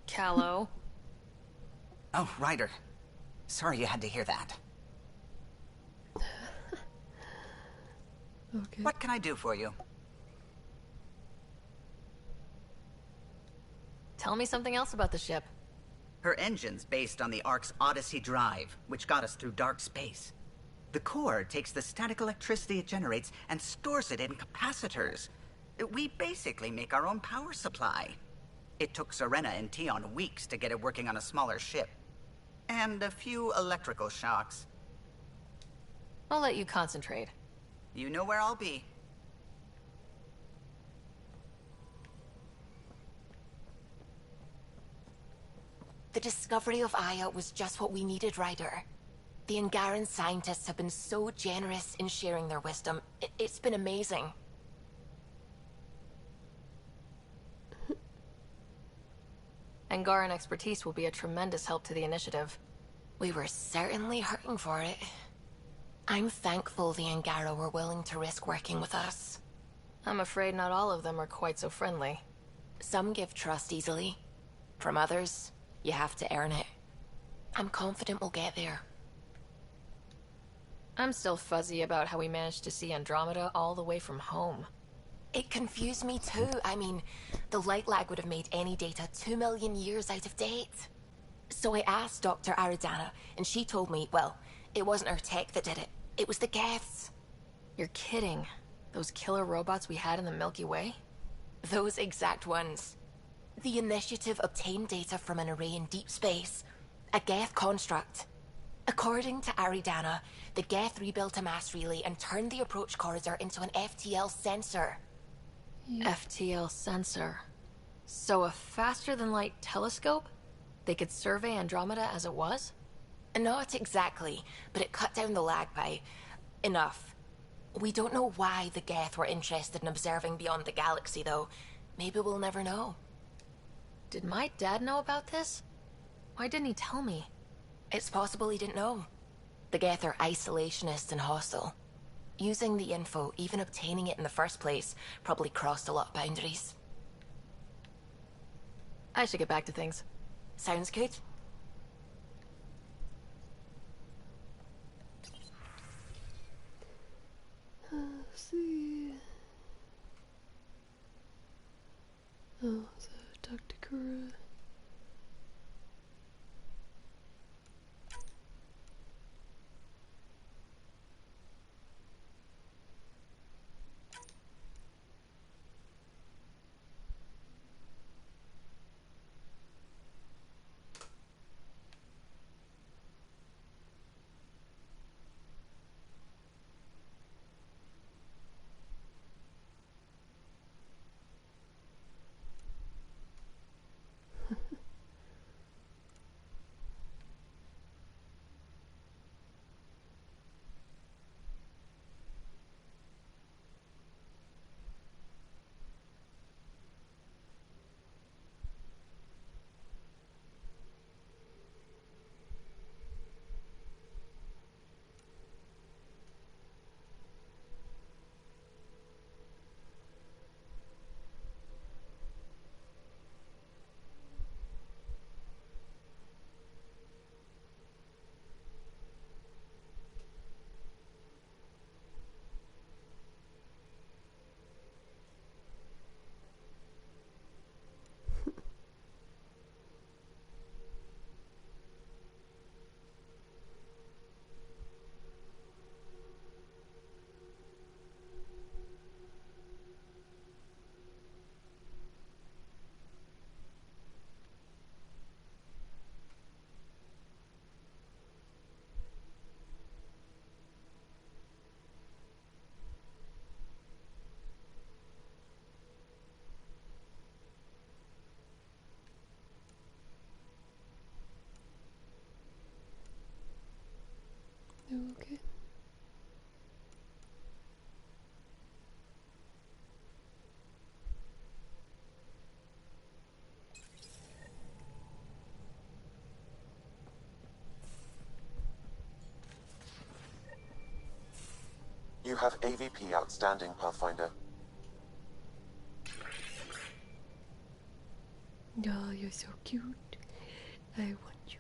Callow. Oh, Ryder. Sorry you had to hear that. Okay. What can I do for you? Tell me something else about the ship. Her engine's based on the Ark's Odyssey drive, which got us through dark space. The core takes the static electricity it generates and stores it in capacitors. We basically make our own power supply. It took Serena and Tion weeks to get it working on a smaller ship. And a few electrical shocks. I'll let you concentrate. You know where I'll be. The discovery of Aya was just what we needed, Ryder. The Angaran scientists have been so generous in sharing their wisdom. It's been amazing. Angaran expertise will be a tremendous help to the initiative. We were certainly hurting for it. I'm thankful the Angara were willing to risk working with us. I'm afraid not all of them are quite so friendly. Some give trust easily. From others, you have to earn it. I'm confident we'll get there. I'm still fuzzy about how we managed to see Andromeda all the way from home. It confused me too. I mean, the light lag would have made any data 2 million years out of date. So I asked Dr. Aridana, and she told me, well, it wasn't her tech that did it. It was the Geths. You're kidding. Those killer robots we had in the Milky Way? Those exact ones. The initiative obtained data from an array in deep space. A Geth construct. According to Aridana, the Geth rebuilt a mass relay and turned the approach corridor into an FTL sensor. Yeah. FTL sensor. So a faster-than-light telescope? They could survey Andromeda as it was? Not exactly, but it cut down the lag by enough. We don't know why the Geth were interested in observing beyond the galaxy, though. Maybe we'll never know. Did my dad know about this? Why didn't he tell me? It's possible he didn't know. The Geth are isolationist and hostile. Using the info, even obtaining it in the first place, probably crossed a lot of boundaries. I should get back to things. Sounds good. Let's see. Oh, so talk to Cora. You okay? You have AVP outstanding, Pathfinder. Oh, you You're so cute. I want you.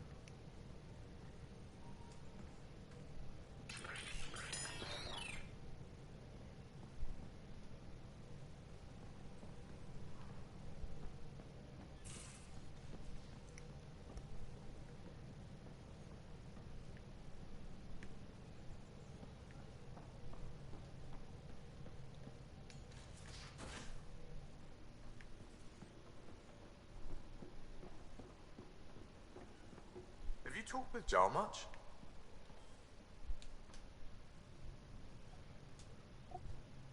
Have you talked with Joel much?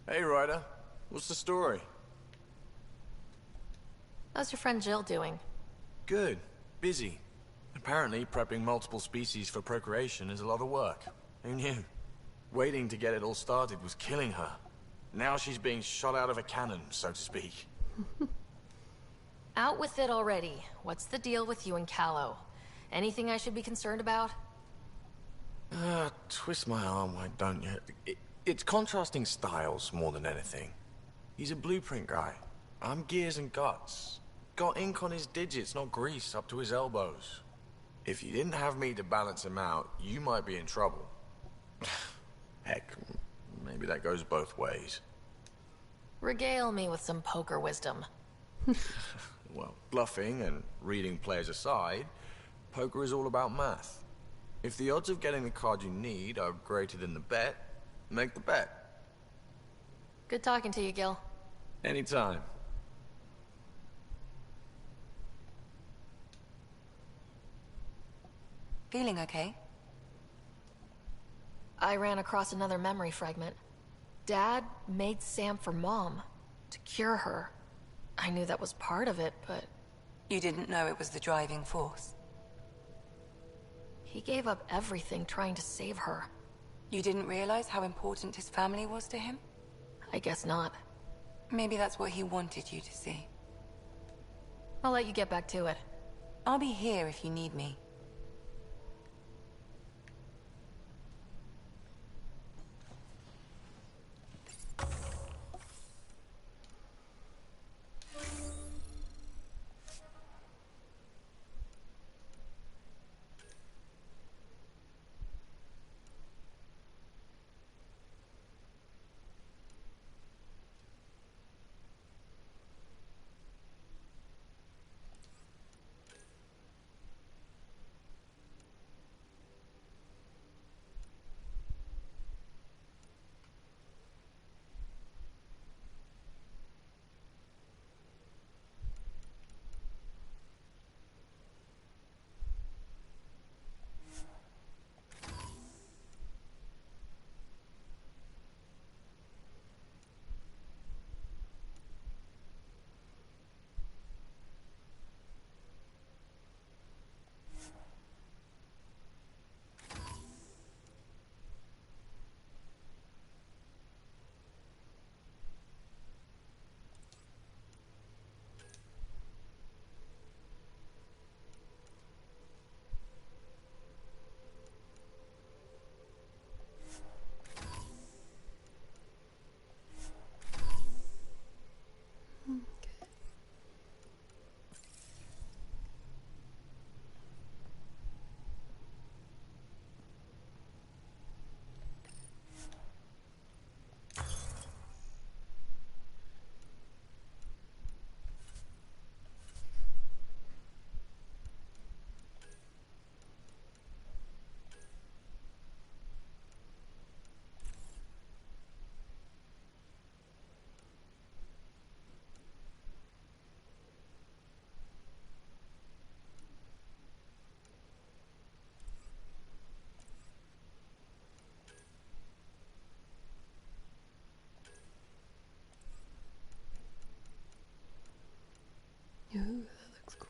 Hey, Ryder. What's the story? How's your friend Jill doing? Good. Busy. Apparently, prepping multiple species for procreation is a lot of work. Who knew? Waiting to get it all started was killing her. Now she's being shot out of a cannon, so to speak. Out with it already. What's the deal with you and Callow? Anything I should be concerned about? Twist my arm, why don't you? It's contrasting styles more than anything. He's a blueprint guy. I'm gears and guts. Got ink on his digits, not grease up to his elbows. If you didn't have me to balance him out, you might be in trouble. Heck, maybe that goes both ways. Regale me with some poker wisdom. Well, bluffing and reading players aside, poker is all about math. If the odds of getting the card you need are greater than the bet, make the bet. Good talking to you, Gil. Anytime. Feeling okay? I ran across another memory fragment. Dad made Sam for Mom, to cure her. I knew that was part of it, but... You didn't know it was the driving force. He gave up everything trying to save her. You didn't realize how important his family was to him? I guess not. Maybe that's what he wanted you to see. I'll let you get back to it. I'll be here if you need me. Ooh, that looks cool.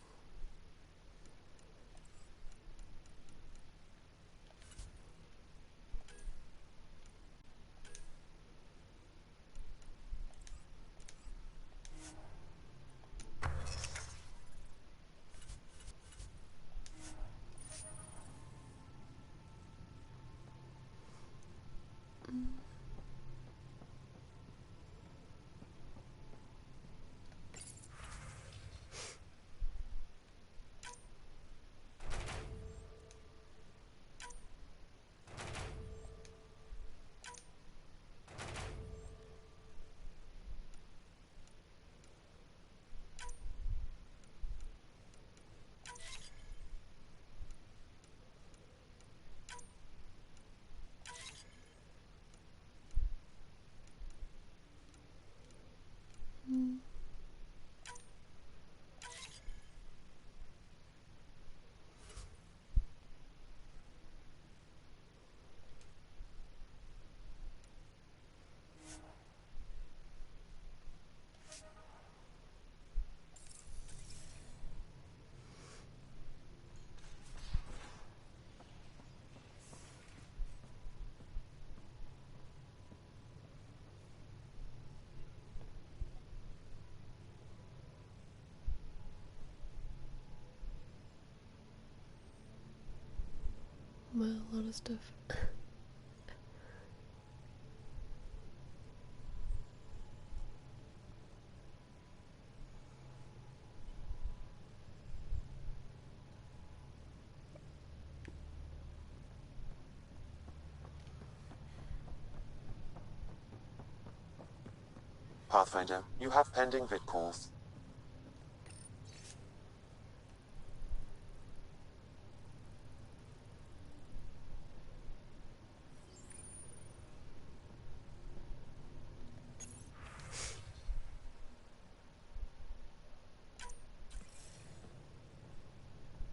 Well, a lot of stuff. Pathfinder, you have pending vid calls.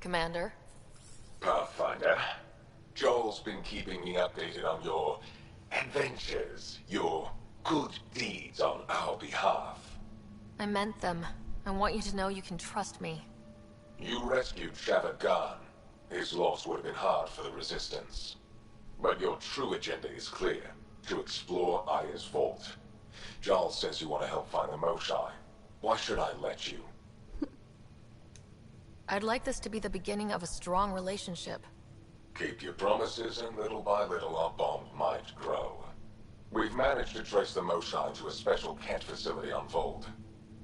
Commander? Pathfinder, Joel's been keeping me updated on your adventures, your good deeds on our behalf. I meant them. I want you to know you can trust me. You rescued Shavad Khan. His loss would have been hard for the Resistance. But your true agenda is clear, to explore Aya's vault. Giles says you want to help find the Moshae. Why should I let you? I'd like this to be the beginning of a strong relationship. Keep your promises, and little by little our bond might grow. We've managed to trace the Moshae to a special Kett facility on Vold.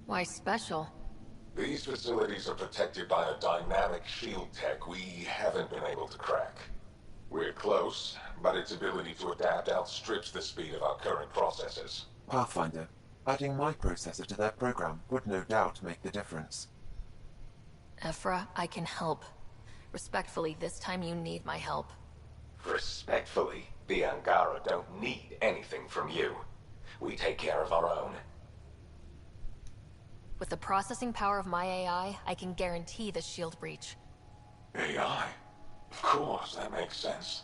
Why special? These facilities are protected by a dynamic shield tech we haven't been able to crack. We're close, but its ability to adapt outstrips the speed of our current processors. Pathfinder, adding my processor to their program would no doubt make the difference. Ephra, I can help. Respectfully, this time you need my help. Respectfully, the Angara don't need anything from you. We take care of our own. With the processing power of my AI, I can guarantee the shield breach. AI? Of course, that makes sense.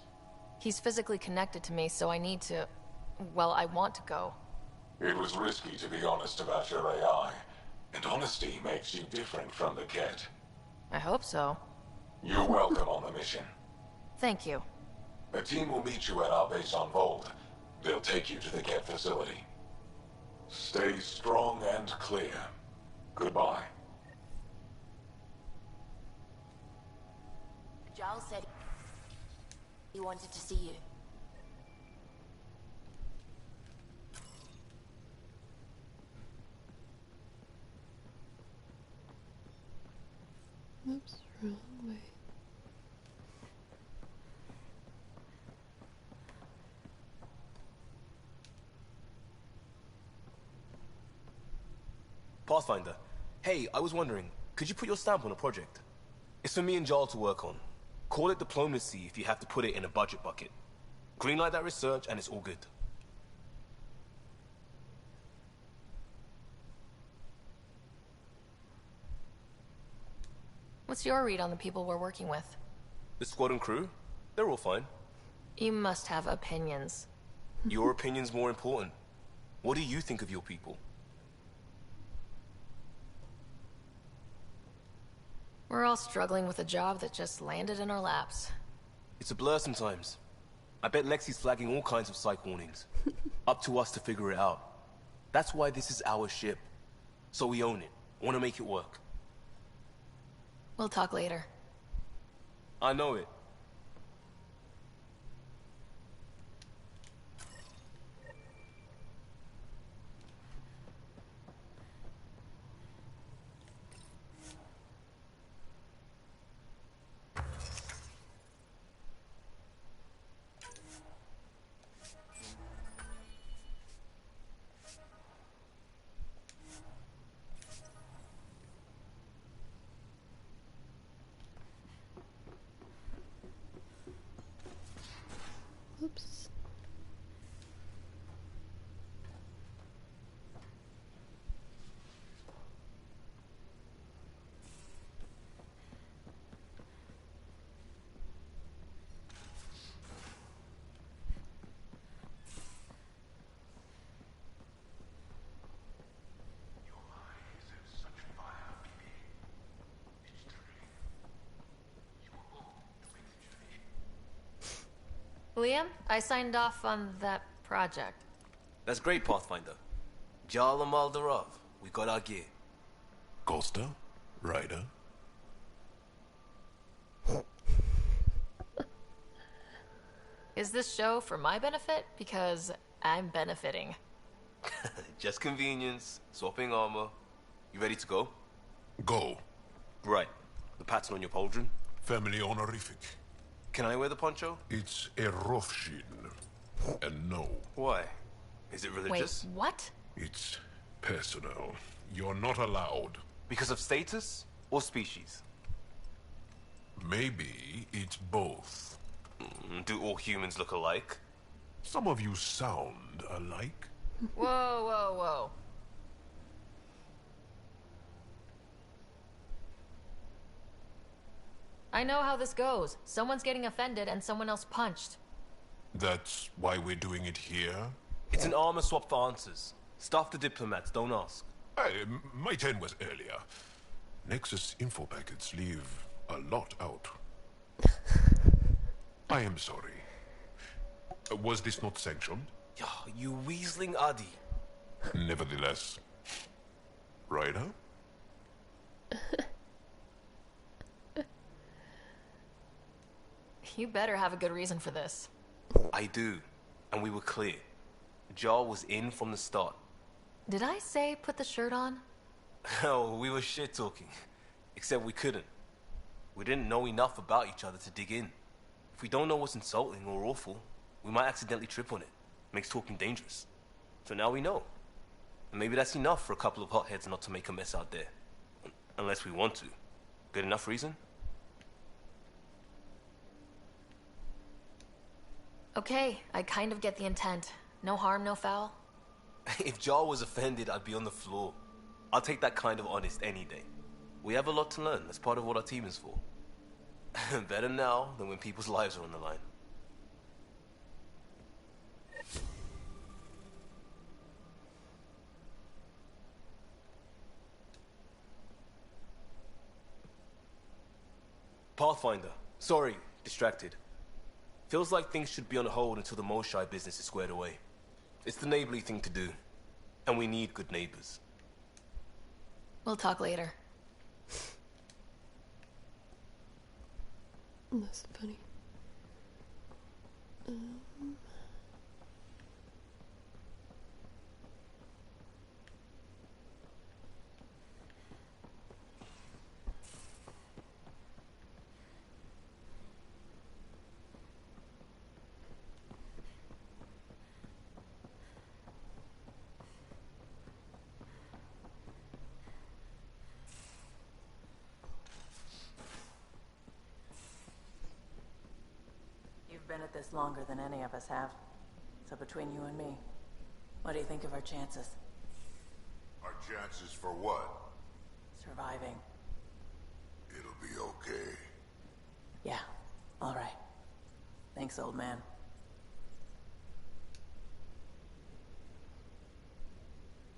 He's physically connected to me, so I need to... well, I want to go. It was risky to be honest about your AI, and honesty makes you different from the Kett. I hope so. You're welcome on the mission. Thank you. A team will meet you at our base on Vold. They'll take you to the Kett facility. Stay strong and clear. Goodbye. Giles said he wanted to see you. Oops, wrong way. Pathfinder, hey, I was wondering, could you put your stamp on a project? It's for me and Jarl to work on. Call it diplomacy if you have to put it in a budget bucket. Greenlight that research and it's all good. What's your read on the people we're working with? The squad and crew? They're all fine. You must have opinions. Your opinion's more important. What do you think of your people? We're all struggling with a job that just landed in our laps. It's a blur sometimes. I bet Lexi's flagging all kinds of psych warnings. Up to us to figure it out. That's why this is our ship. So we own it. Want to make it work. We'll talk later. I know it. Oops. Liam, I signed off on that project. That's great, Pathfinder. Jarl and Maldarov, we got our gear. Costa? Ryder? Is this show for my benefit? Because I'm benefiting. Just convenience, swapping armor. You ready to go? Go. Right. The pattern on your pauldron? Family honorific. Can I wear the poncho? It's a Rofshin. And no. Why? Is it religious? Wait, what? It's personal. You're not allowed. Because of status or species? Maybe it's both. Do all humans look alike? Some of you sound alike. Whoa, whoa, whoa. I know how this goes. Someone's getting offended and someone else punched. That's why we're doing it here? It's an armor swap for answers. Stuff the diplomats, don't ask. My turn was earlier. Nexus info packets leave a lot out. I am sorry. Was this not sanctioned? Yeah, you weaseling Adi. Nevertheless. Ryder? You better have a good reason for this. I do. And we were clear. Jar was in from the start. Did I say put the shirt on? Oh, we were shit-talking. Except we couldn't. We didn't know enough about each other to dig in. If we don't know what's insulting or awful, we might accidentally trip on it. Makes talking dangerous. So now we know. And maybe that's enough for a couple of hotheads not to make a mess out there. Unless we want to. Good enough reason? Okay, I kind of get the intent. No harm, no foul. If Jar was offended, I'd be on the floor. I'll take that kind of honest any day. We have a lot to learn. That's part of what our team is for. Better now than when people's lives are on the line. Pathfinder. Sorry, distracted. Feels like things should be on hold until the Moshai business is squared away. It's the neighborly thing to do. And we need good neighbors. We'll talk later. That's funny. You've been at this longer than any of us have. So between you and me, what do you think of our chances? Our chances for what? Surviving. It'll be okay. Yeah, all right. Thanks, old man.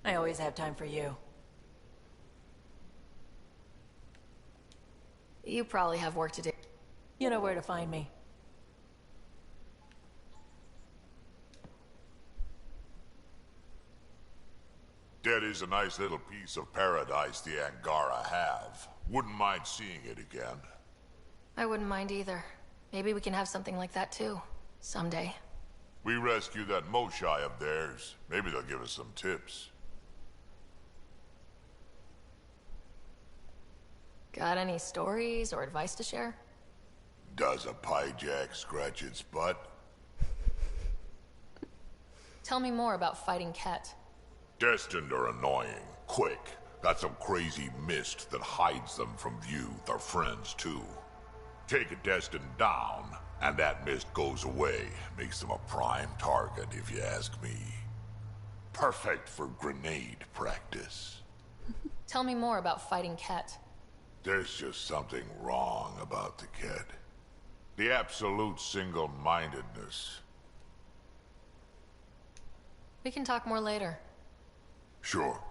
I always have time for you. You probably have work to do. You know where to find me. That is a nice little piece of paradise the Angara have. Wouldn't mind seeing it again. I wouldn't mind either. Maybe we can have something like that too. Someday. We rescue that Moshai of theirs. Maybe they'll give us some tips. Got any stories or advice to share? Does a pyjak scratch its butt? Tell me more about fighting Kett. Destined are annoying. Quick. Got some crazy mist that hides them from view. Their friends, too. Take a Destined down, and that mist goes away. Makes them a prime target, if you ask me. Perfect for grenade practice. Tell me more about fighting Kett. There's just something wrong about the kid. The absolute single-mindedness. We can talk more later. Sure.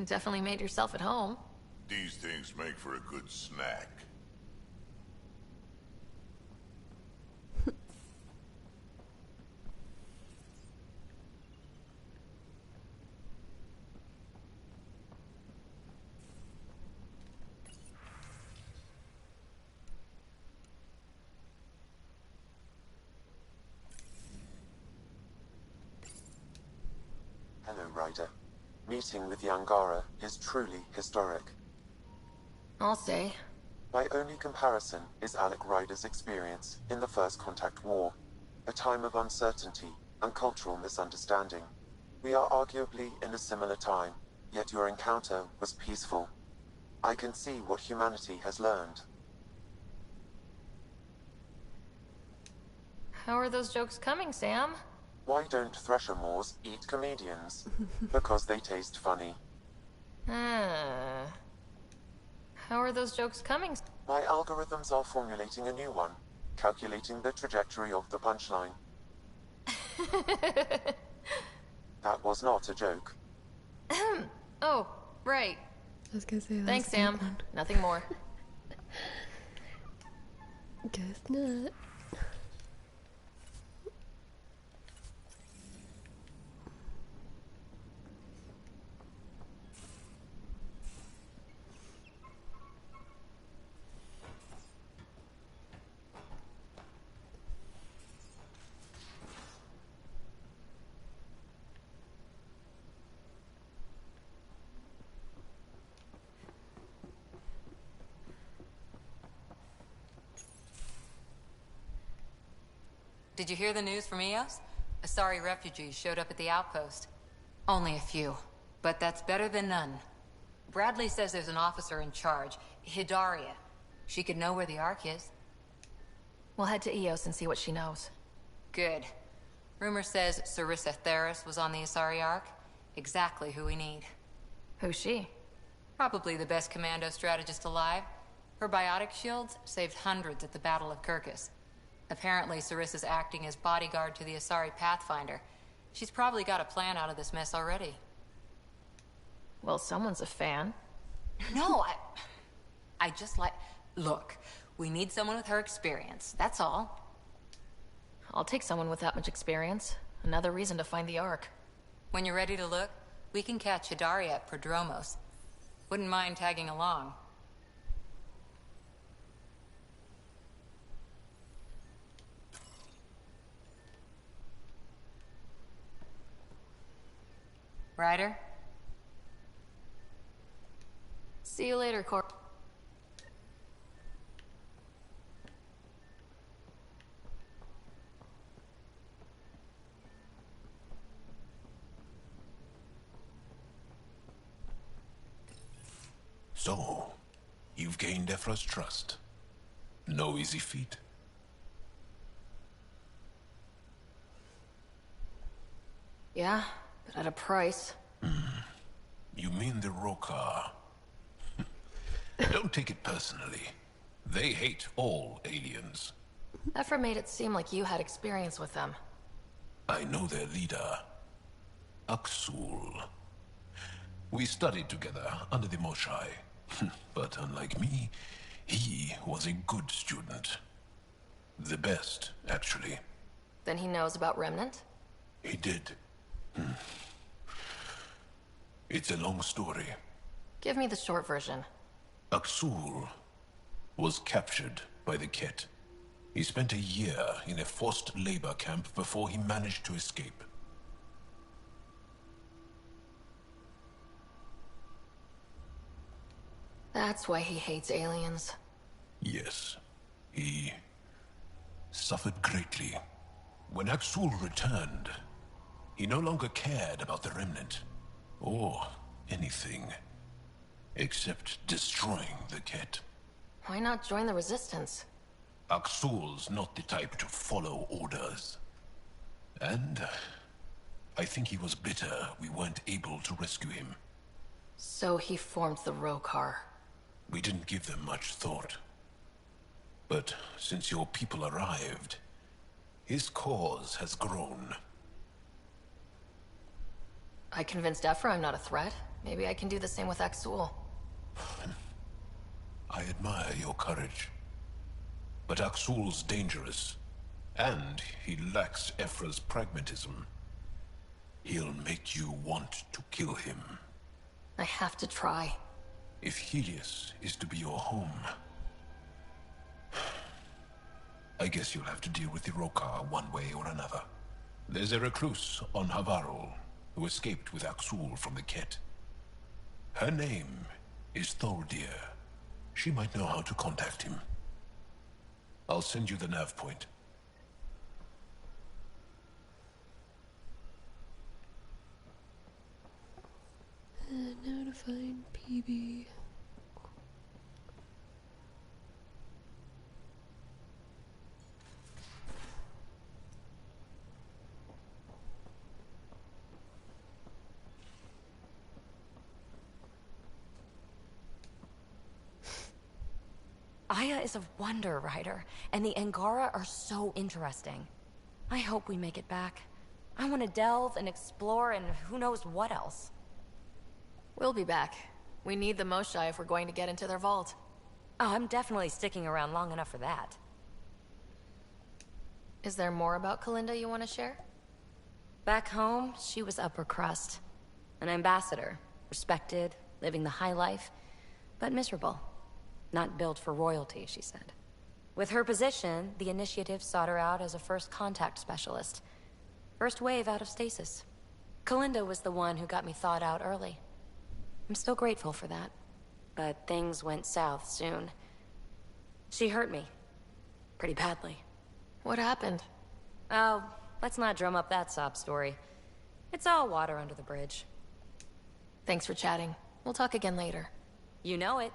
Definitely made yourself at home. These things make for a good snack. Hello, Ryder. Meeting with the Angara is truly historic. I'll say. My only comparison is Alec Ryder's experience in the First Contact War, a time of uncertainty and cultural misunderstanding. We are arguably in a similar time, yet your encounter was peaceful. I can see what humanity has learned. How are those jokes coming, Sam? Why don't Thresher Moors eat comedians? Because they taste funny. How are those jokes coming? My algorithms are formulating a new one, calculating the trajectory of the punchline. That was not a joke. Oh, right. I was gonna say that. Thanks, Sam. Nothing more. Guess not. Did you hear the news from Eos? Asari refugees showed up at the outpost. Only a few, but that's better than none. Bradley says there's an officer in charge, Hidaria. She could know where the Ark is. We'll head to Eos and see what she knows. Good. Rumor says Sarissa Theris was on the Asari Ark. Exactly who we need. Who's she? Probably the best commando strategist alive. Her biotic shields saved hundreds at the Battle of Kirkus. Apparently, Sarissa's acting as bodyguard to the Asari Pathfinder. She's probably got a plan out of this mess already. Well, someone's a fan. No, I just like... Look, we need someone with her experience, that's all. I'll take someone with that much experience. Another reason to find the Ark. When you're ready to look, we can catch Hidaria at Prodromos. Wouldn't mind tagging along. Ryder? See you later, Cora. So, you've gained Ephra's trust. No easy feat. Yeah, but at a price. You mean the Rokar? Don't take it personally. They hate all aliens. Ephra made it seem like you had experience with them. I know their leader, Aksul. We studied together under the Moshai. But unlike me, he was a good student. The best, actually. Then he knows about Remnant? He did. It's a long story. Give me the short version. Aksul was captured by the Kett. He spent a year in a forced labor camp before he managed to escape. That's why he hates aliens. Yes, he suffered greatly. When Aksul returned, he no longer cared about the Remnant, or anything, except destroying the Kett. Why not join the Resistance? Aksul's not the type to follow orders. And I think he was bitter we weren't able to rescue him. So he formed the Rokar. We didn't give them much thought. But since your people arrived, his cause has grown. I convinced Ephra I'm not a threat. Maybe I can do the same with Axul. I admire your courage. But Axul's dangerous, and he lacks Ephra's pragmatism. He'll make you want to kill him. I have to try. If Helios is to be your home, I guess you'll have to deal with the Rokar one way or another. There's a recluse on Havarul who escaped with Axul from the Kett. Her name is Thordir. She might know how to contact him. I'll send you the nav point. Now to find PB. Aya is a wonder rider, and the Angara are so interesting. I hope we make it back. I want to delve and explore and who knows what else. We'll be back. We need the Moshai if we're going to get into their vault. Oh, I'm definitely sticking around long enough for that. Is there more about Kalinda you want to share? Back home, she was upper crust. An ambassador. Respected, living the high life, but miserable. Not built for royalty, she said. With her position, the Initiative sought her out as a first contact specialist. First wave out of stasis. Kalinda was the one who got me thawed out early. I'm still grateful for that. But things went south soon. She hurt me. Pretty badly. What happened? Oh, let's not drum up that sob story. It's all water under the bridge. Thanks for chatting. We'll talk again later. You know it.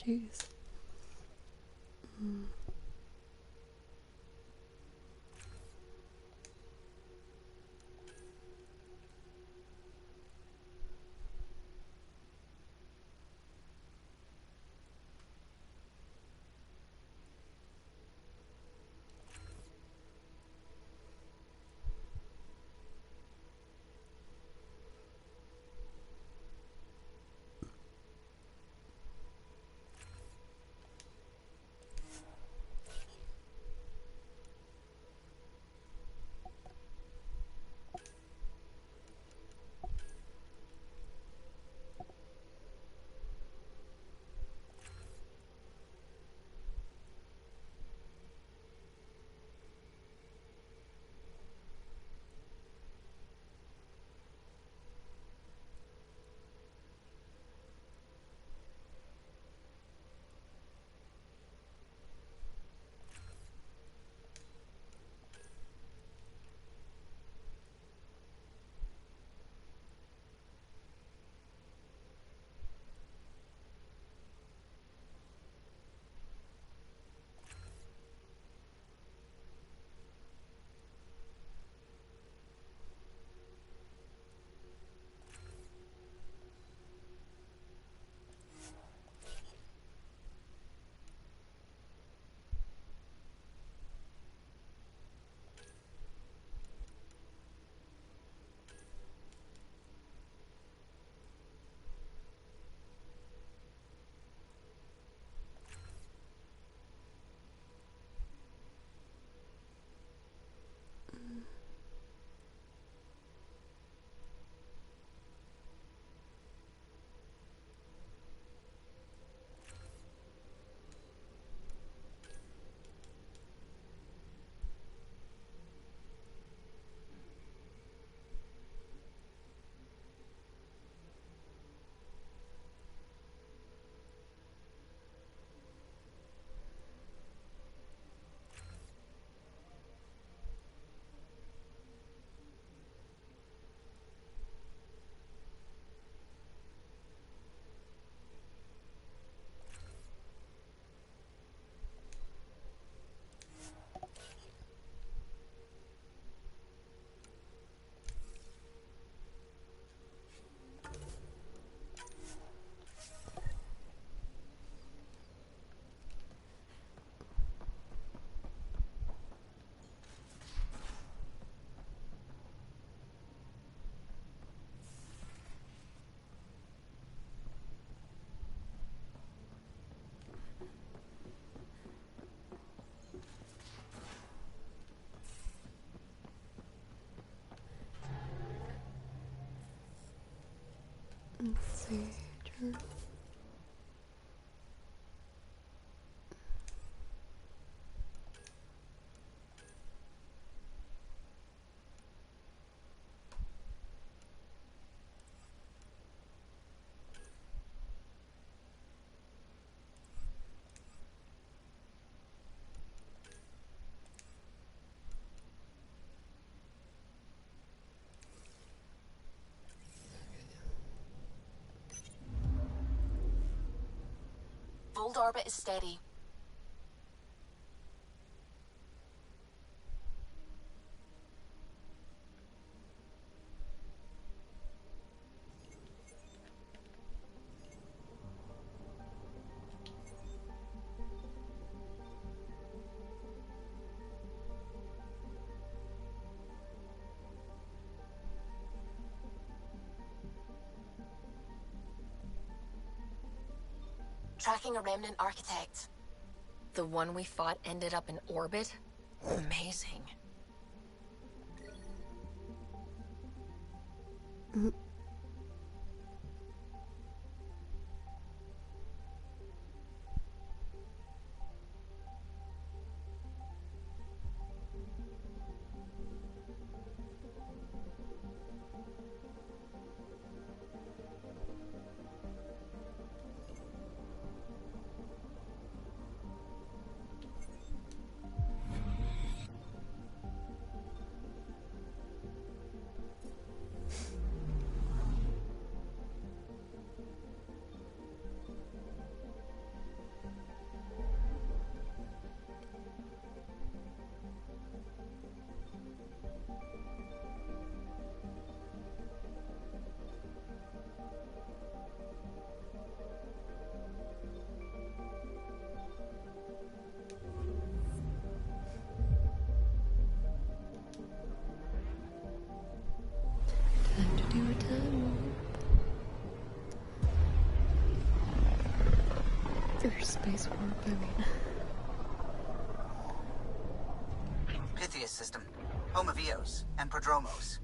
Jeez. Let's see. Turn. Fold orbit is steady. Tracking a remnant architect. The one we fought ended up in orbit? Amazing. Outer space warp, I mean. Pythias system, home of Eos and Prodromos.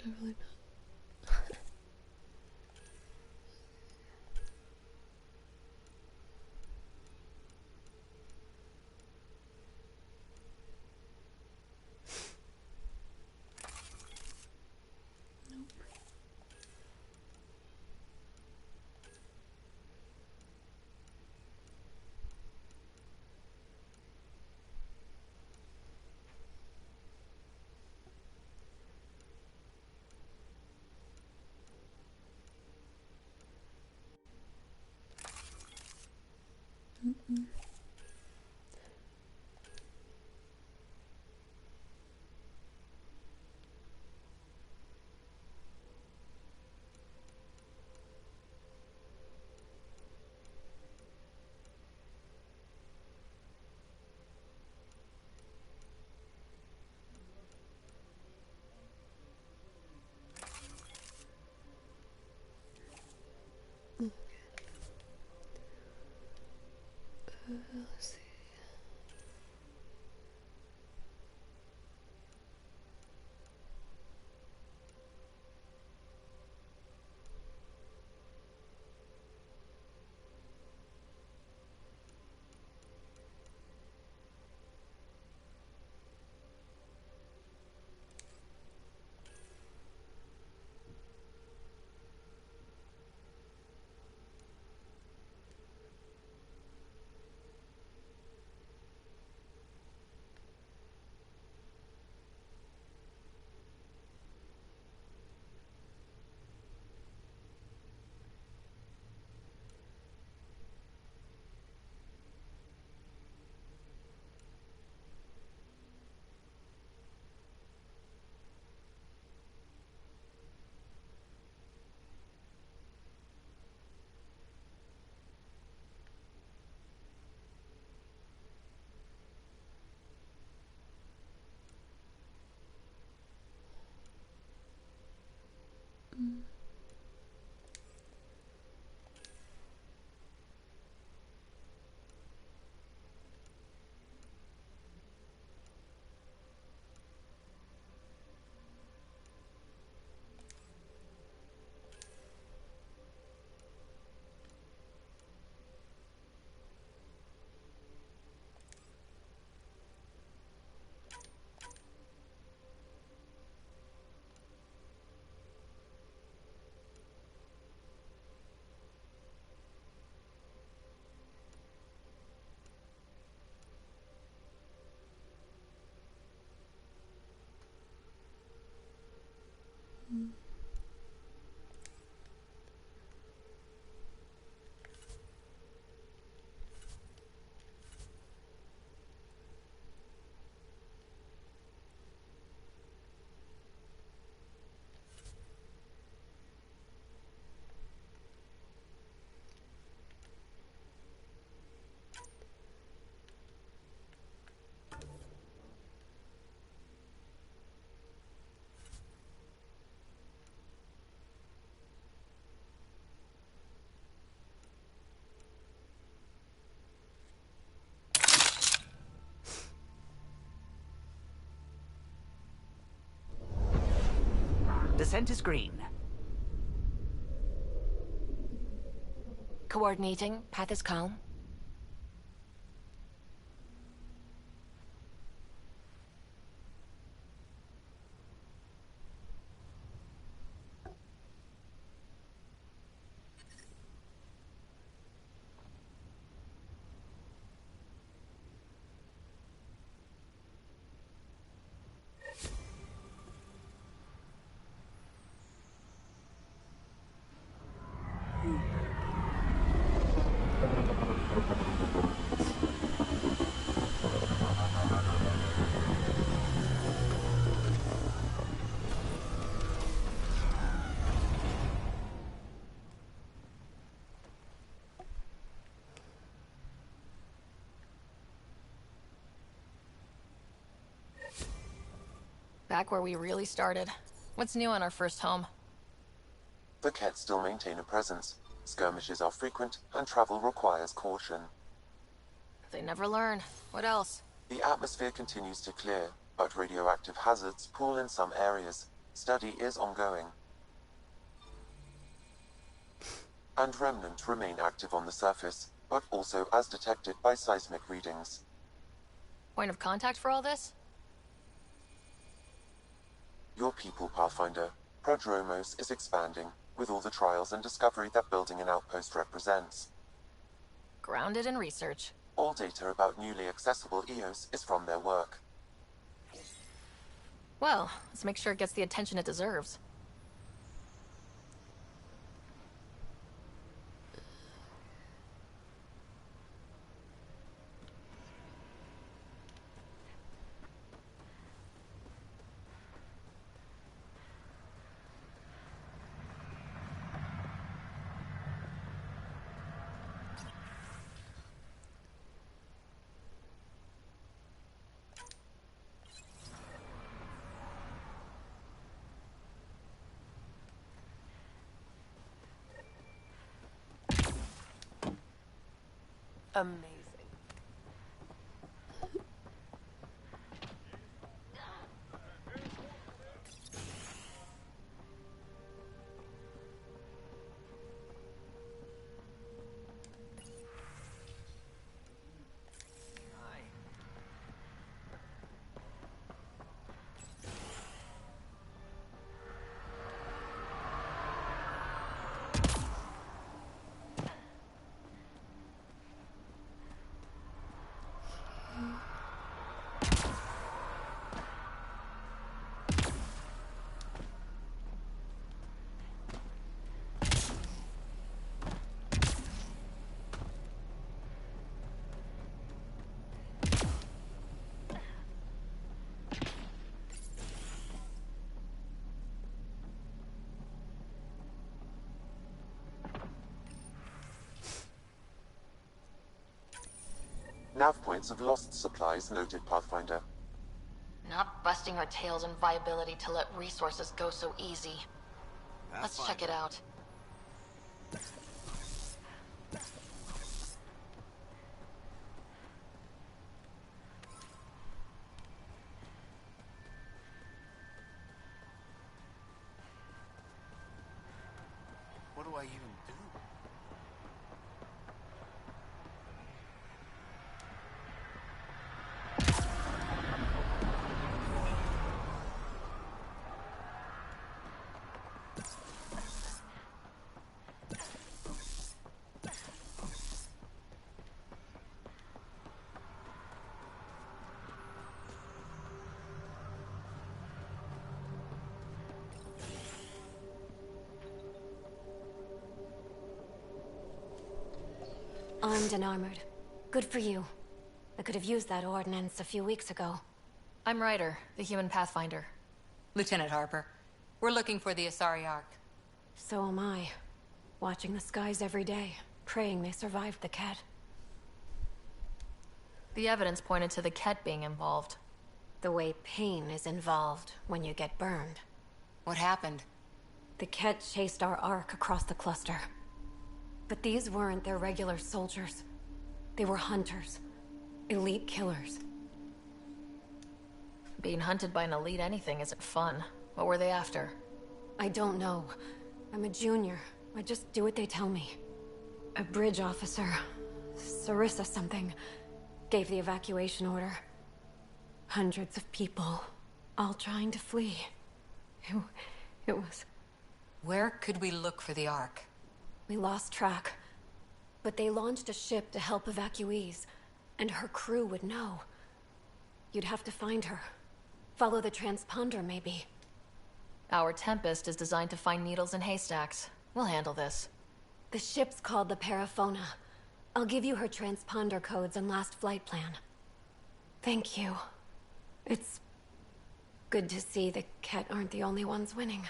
Definitely not. Mm-mm. Let's see. Descent is green. Coordinating. Path is calm. Back where we really started. What's new on our first home? The Kett still maintain a presence. Skirmishes are frequent, and travel requires caution. They never learn. What else? The atmosphere continues to clear, but radioactive hazards pool in some areas. Study is ongoing. And remnant remain active on the surface, but also as detected by seismic readings. Point of contact for all this? Your people, Pathfinder. Prodromos is expanding, with all the trials and discovery that building an outpost represents. Grounded in research. All data about newly accessible EOS is from their work. Well, let's make sure it gets the attention it deserves. Amazing. Nav points of lost supplies noted, Pathfinder. Not busting our tails in viability to let resources go so easy. Let's check it out. What do I even do? Armed and armored. Good for you. I could have used that ordnance a few weeks ago. I'm Ryder, the human pathfinder. Lieutenant Harper, we're looking for the Asari Ark. So am I. Watching the skies every day, praying they survived the Kett. The evidence pointed to the Kett being involved. The way pain is involved when you get burned. What happened? The Kett chased our Ark across the cluster. But these weren't their regular soldiers. They were hunters. Elite killers. Being hunted by an elite anything isn't fun. What were they after? I don't know. I'm a junior. I just do what they tell me. A bridge officer, Sarissa something, gave the evacuation order. Hundreds of people, all trying to flee. It was... Where could we look for the Ark? We lost track. But they launched a ship to help evacuees, and her crew would know. You'd have to find her. Follow the transponder, maybe. Our Tempest is designed to find needles in haystacks. We'll handle this. The ship's called the Paraphona. I'll give you her transponder codes and last flight plan. Thank you. It's good to see the Kett aren't the only ones winning.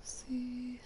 See.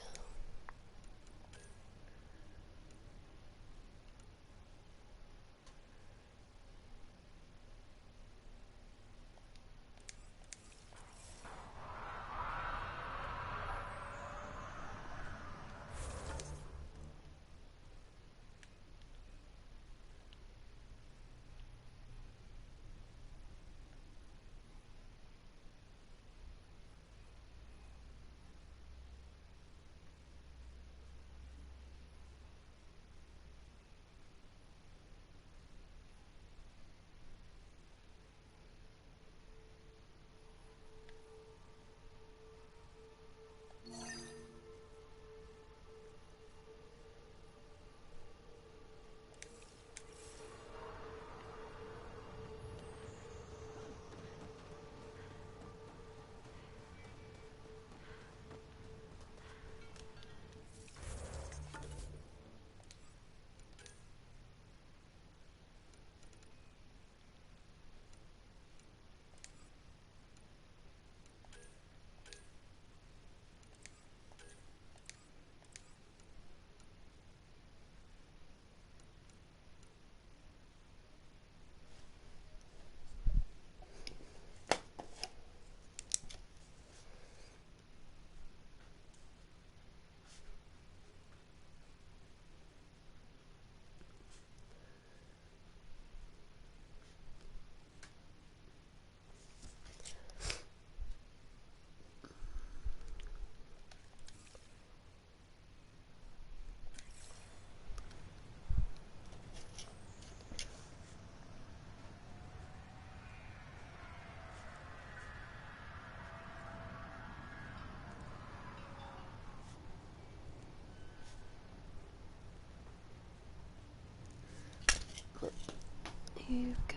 Here you go.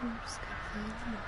I'm just gonna find more.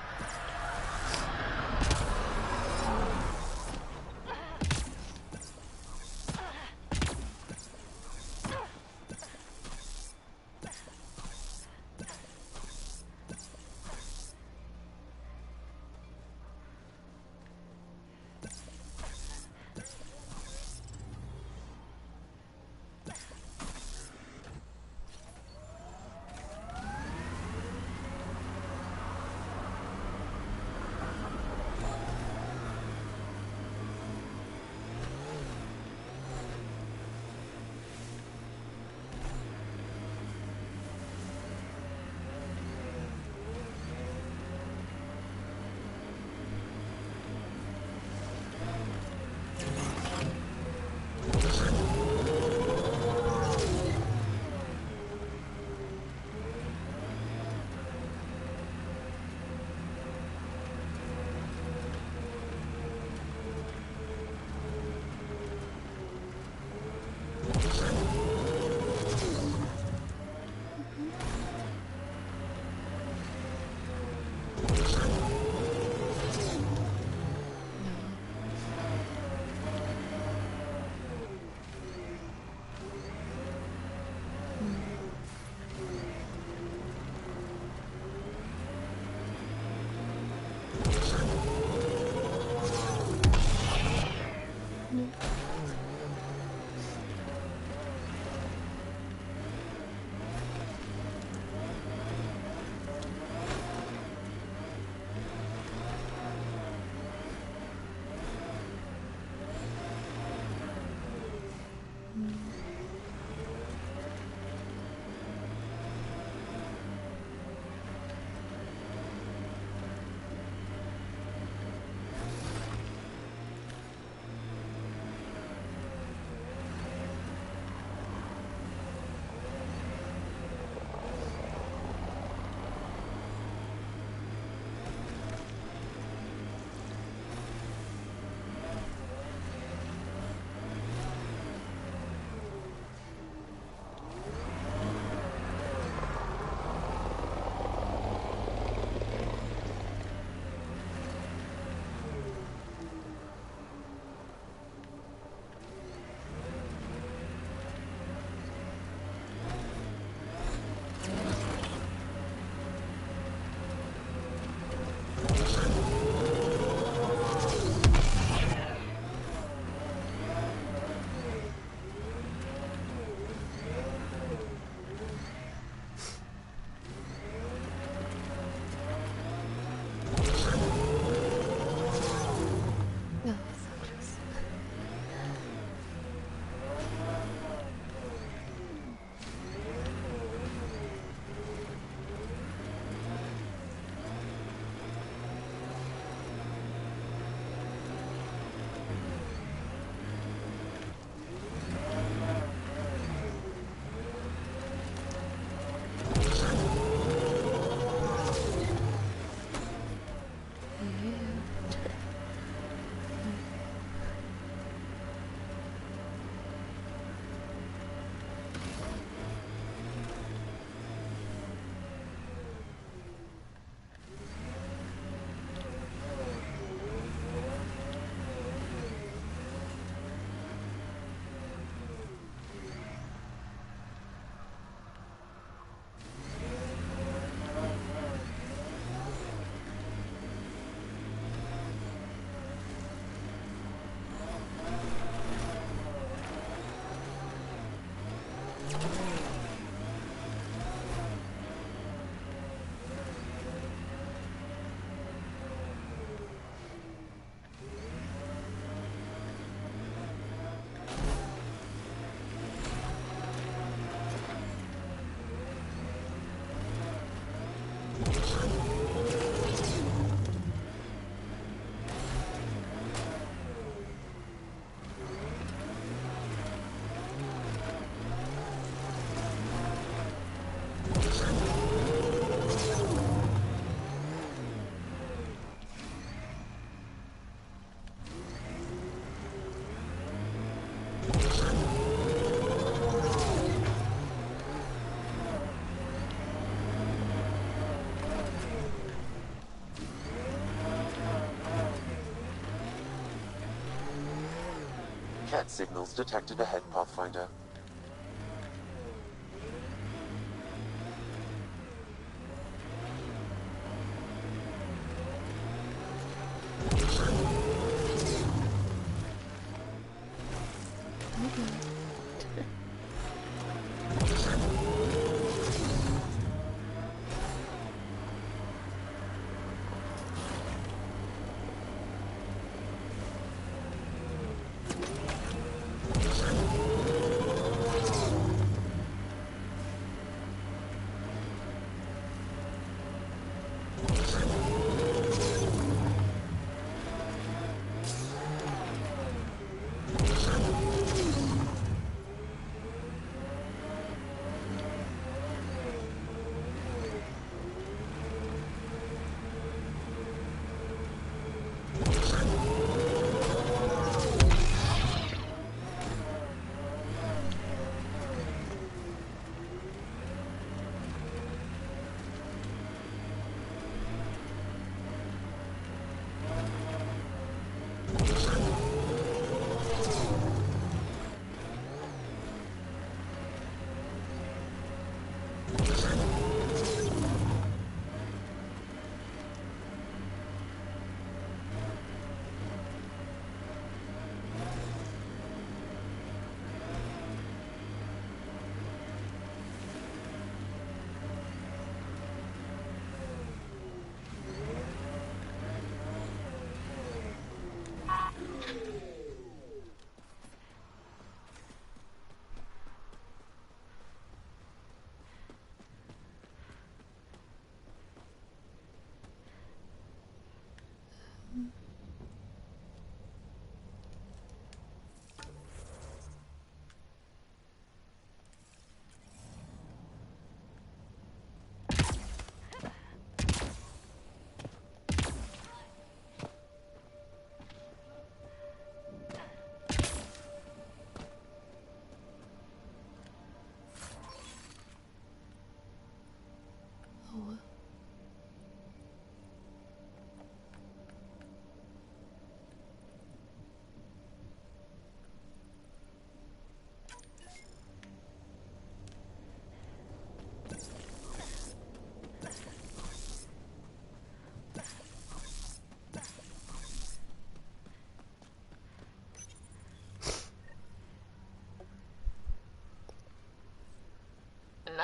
Kett signals detected ahead, Pathfinder.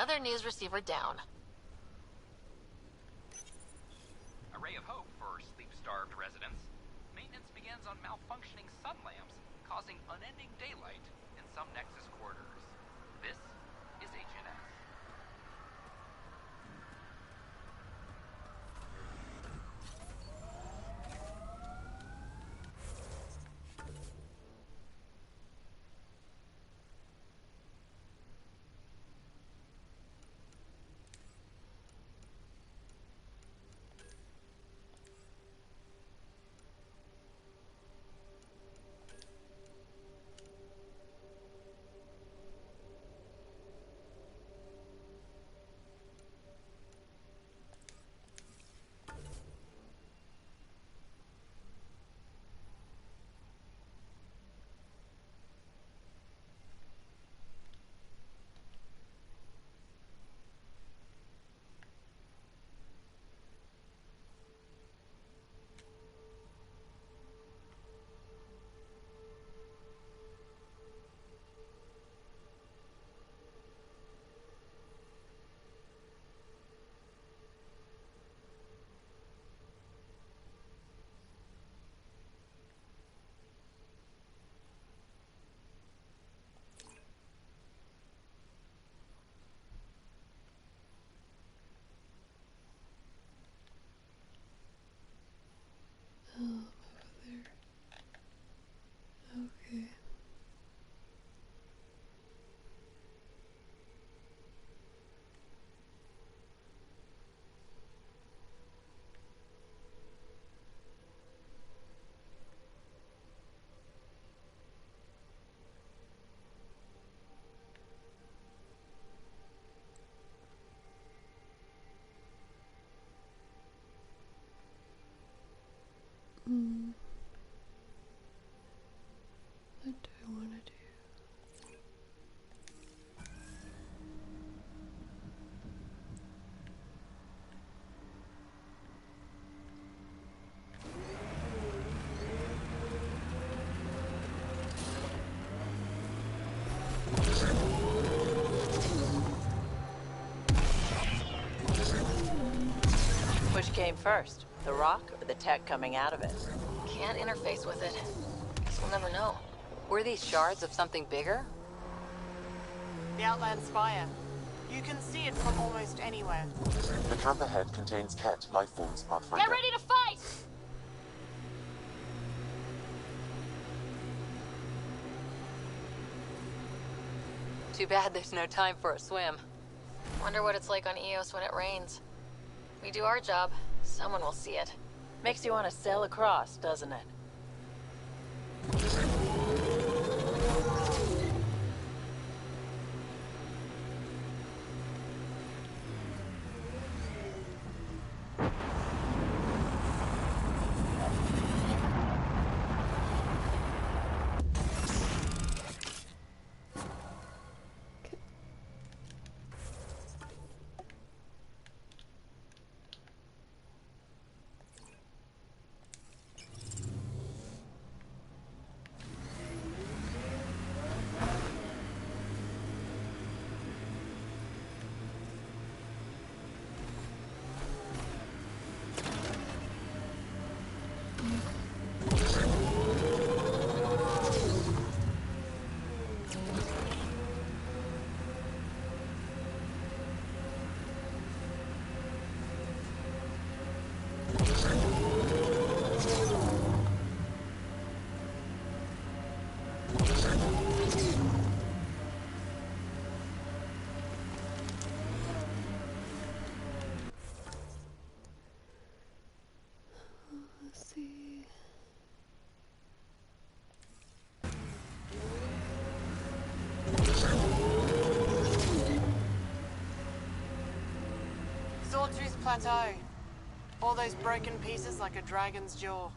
Another news receiver down. A ray of hope for sleep-starved residents. Maintenance begins on malfunctioning sun lamps, causing unending daylight in some Nexus corridors. This is HNS. Okay. came first? The rock or the tech coming out of it? Can't interface with it. Guess we'll never know. Were these shards of something bigger? The Outland Spire. You can see it from almost anywhere. The camp ahead contains Kett Lifeforms Pathfinder. Get ready to fight! Too bad there's no time for a swim. Wonder what it's like on Eos when it rains. We do our job, someone will see it. Makes you want to sail across, doesn't it? Let's see. Sawtooth Plateau. All those broken pieces like a dragon's jaw.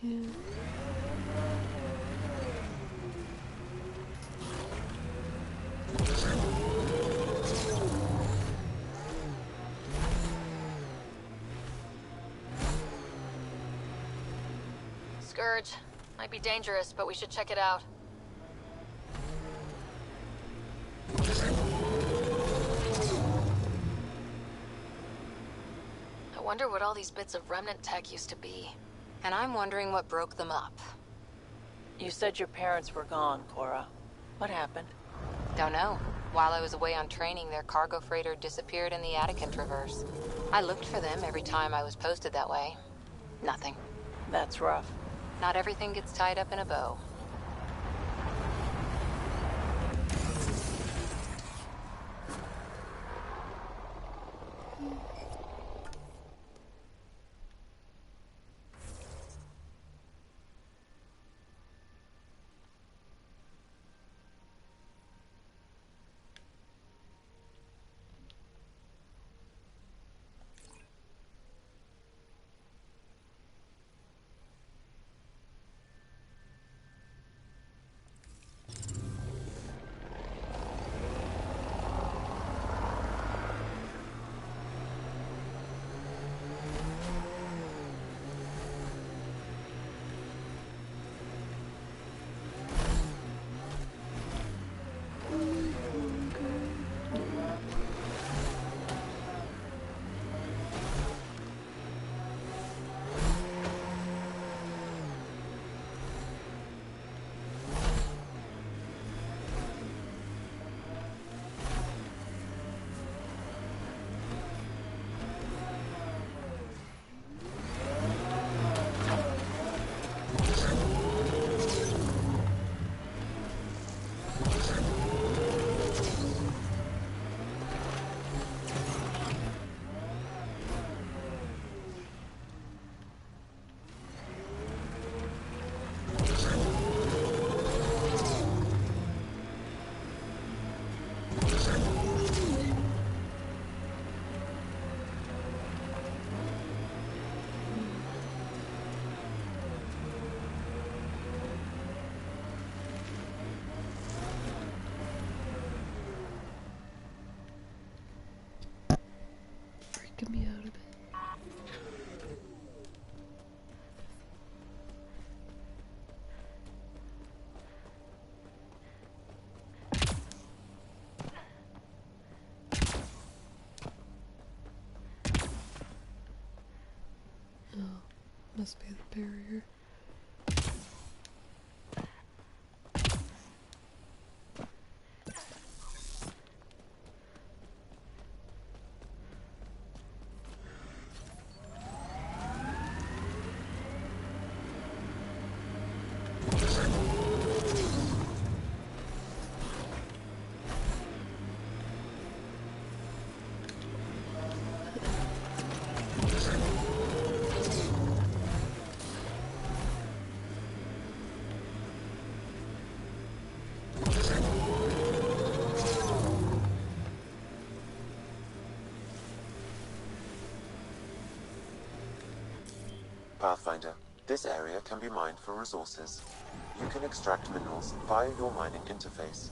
Yeah. Scourge. Might be dangerous, but we should check it out. I wonder what all these bits of remnant tech used to be. And I'm wondering what broke them up. You said your parents were gone, Cora. What happened? Don't know. While I was away on training, their cargo freighter disappeared in the Attican Traverse. I looked for them every time I was posted that way. Nothing. That's rough. Not everything gets tied up in a bow. Must be the barrier. Pathfinder, this area can be mined for resources. You can extract minerals via your mining interface.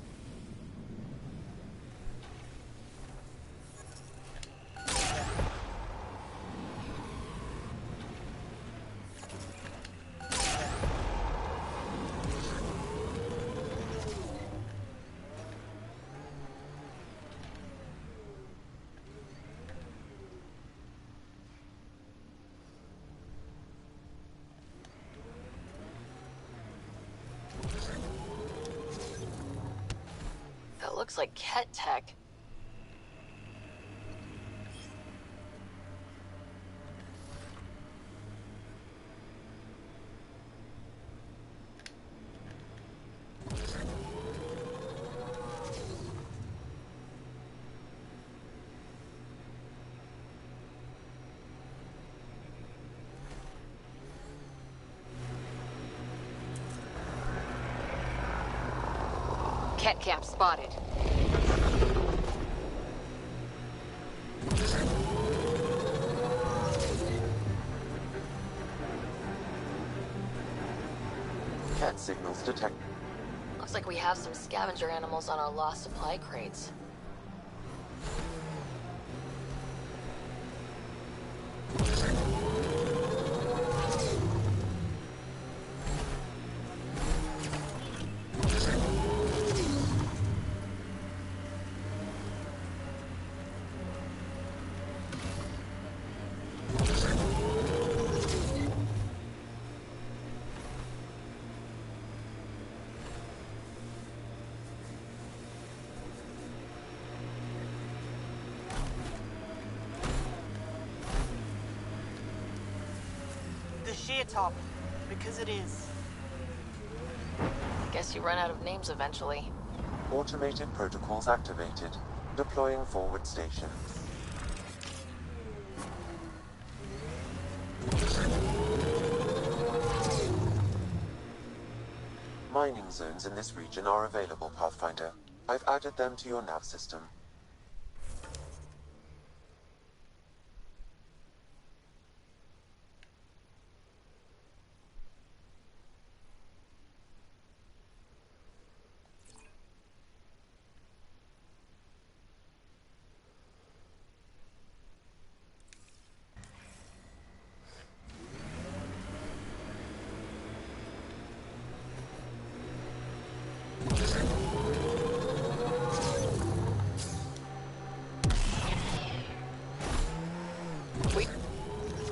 That looks like Kett tech. Kett camp spotted. Kett signals detect. Looks like we have some scavenger animals on our lost supply crates. The sheer top, because it is. Guess you run out of names eventually. Automated protocols activated. Deploying forward station. Mining zones in this region are available, Pathfinder. I've added them to your nav system.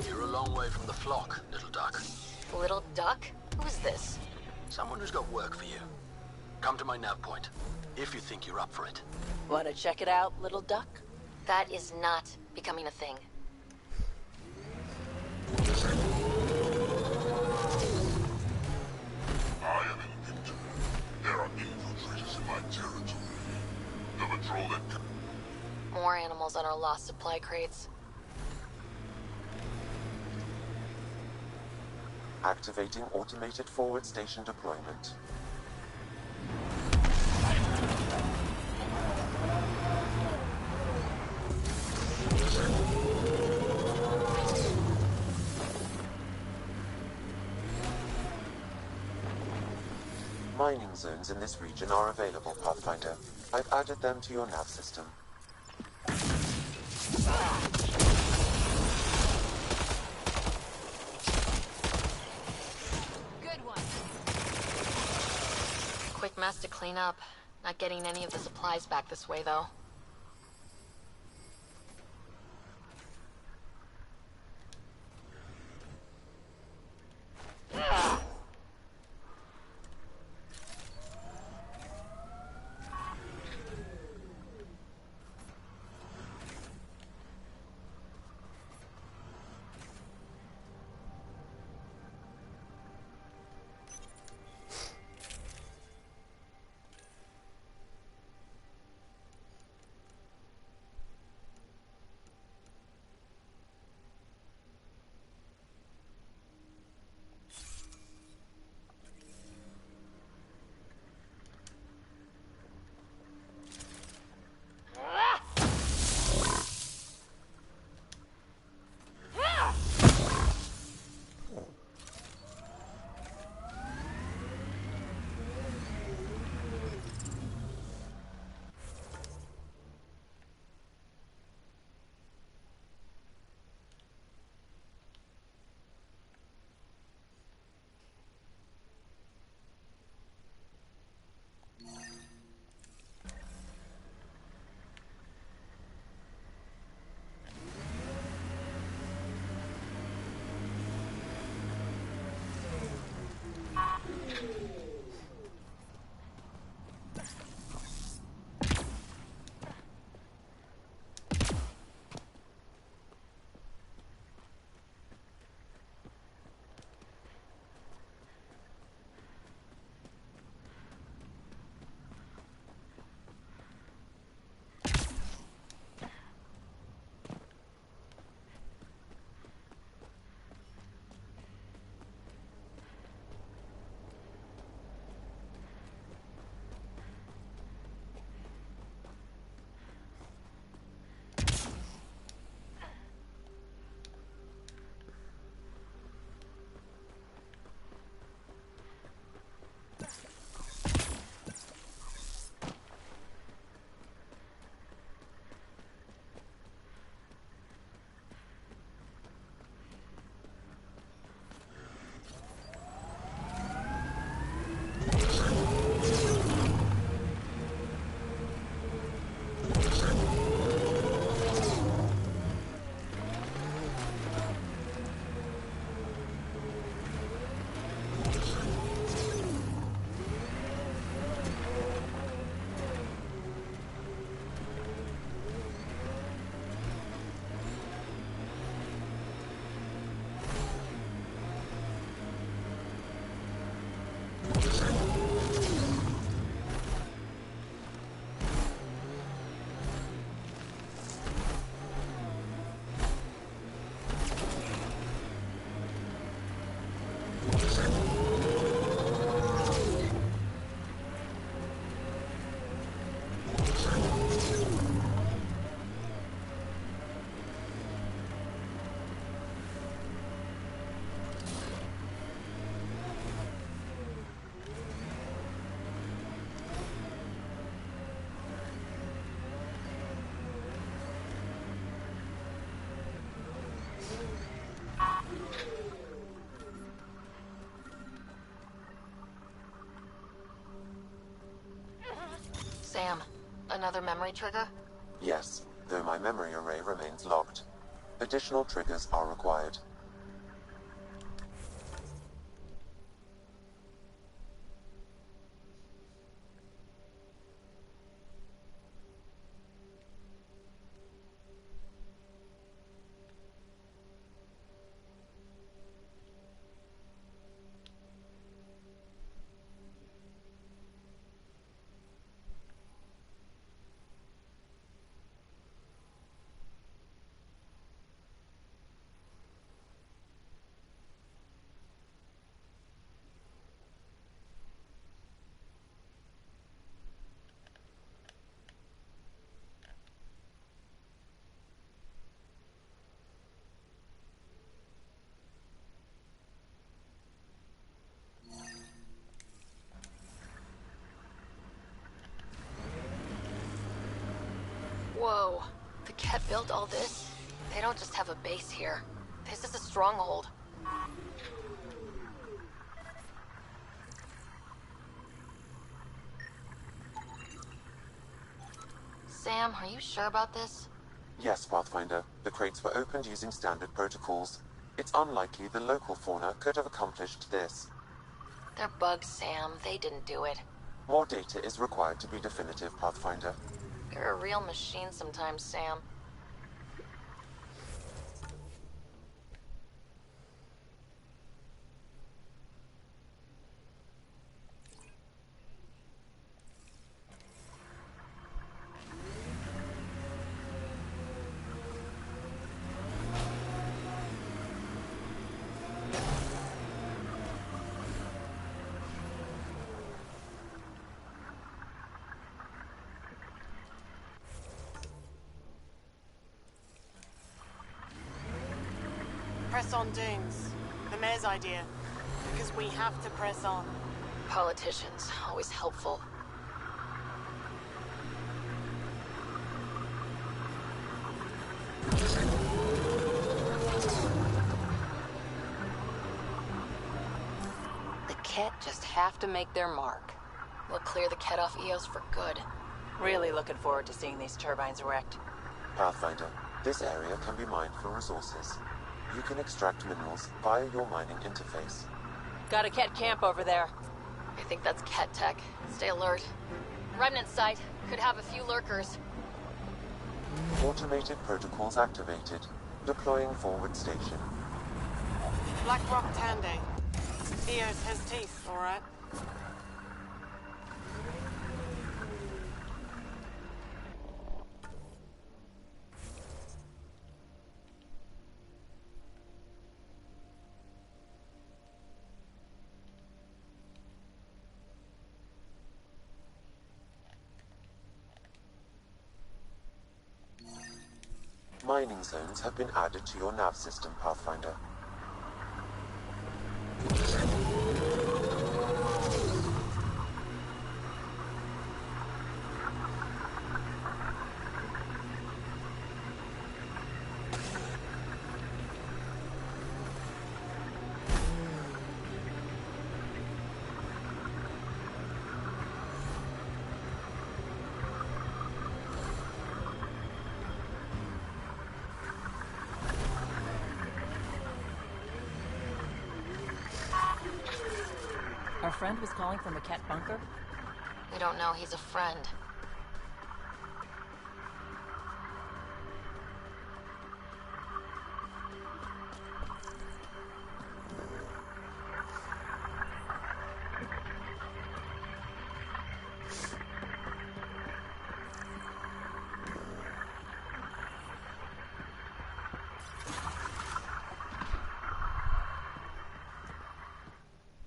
You're a long way from the flock, little duck. Little duck? Who's this? Someone who's got work for you. Come to my nav point, if you think you're up for it. Wanna check it out, little duck? That is not becoming a thing. I am in victory. There are infiltrators in my territory. The patrol that... More animals on our lost supply crates. Activating automated forward station deployment. Mining zones in this region are available, Pathfinder. I've added them to your nav system. Good one. Quick mess to clean up. Not getting any of the supplies back this way, though. Another memory trigger? Yes, though my memory array remains locked. Additional triggers are required. Whoa. The Kett built all this? They don't just have a base here. This is a stronghold. Sam, are you sure about this? Yes, Pathfinder. The crates were opened using standard protocols. It's unlikely the local fauna could have accomplished this. They're bugs, Sam. They didn't do it. More data is required to be definitive, Pathfinder. You're a real machine sometimes, Sam. Press on dunes. The mayor's idea. Because we have to press on. Politicians, always helpful. The Kett just have to make their mark. We'll clear the Kett off Eos for good. Really looking forward to seeing these turbines wrecked. Pathfinder, this area can be mined for resources. You can extract minerals via your mining interface. Got a Kett camp over there. I think that's Kett tech. Stay alert. Remnant site. Could have a few lurkers. Automated protocols activated. Deploying forward station. Black Rock Tande. Eos has teeth, alright? Mining zones have been added to your nav system, Pathfinder. Our friend was calling from the Kett bunker? We don't know he's a friend.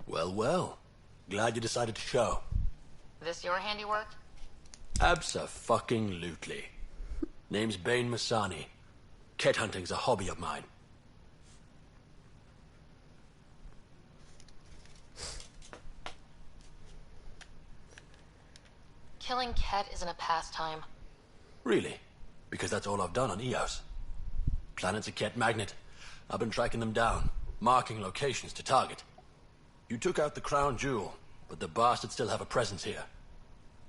Well, well. Glad you decided to show. This your handiwork? Abso-fucking-lutely. Name's Bane Masani. Kett hunting's a hobby of mine. Killing Kett isn't a pastime. Really? Because that's all I've done on Eos. Planet's a Kett magnet. I've been tracking them down, marking locations to target. You took out the crown jewel, but the bastards still have a presence here.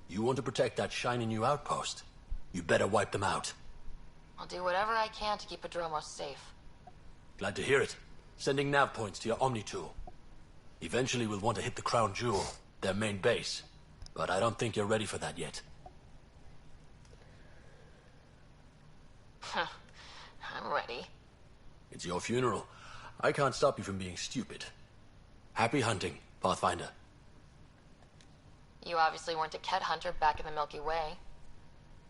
You want to protect that shiny new outpost? You better wipe them out. I'll do whatever I can to keep Adromos safe. Glad to hear it. Sending nav points to your Omni tool. Eventually we'll want to hit the Crown Jewel, their main base. But I don't think you're ready for that yet. I'm ready. It's your funeral. I can't stop you from being stupid. Happy hunting, Pathfinder. You obviously weren't a Kett hunter back in the Milky Way.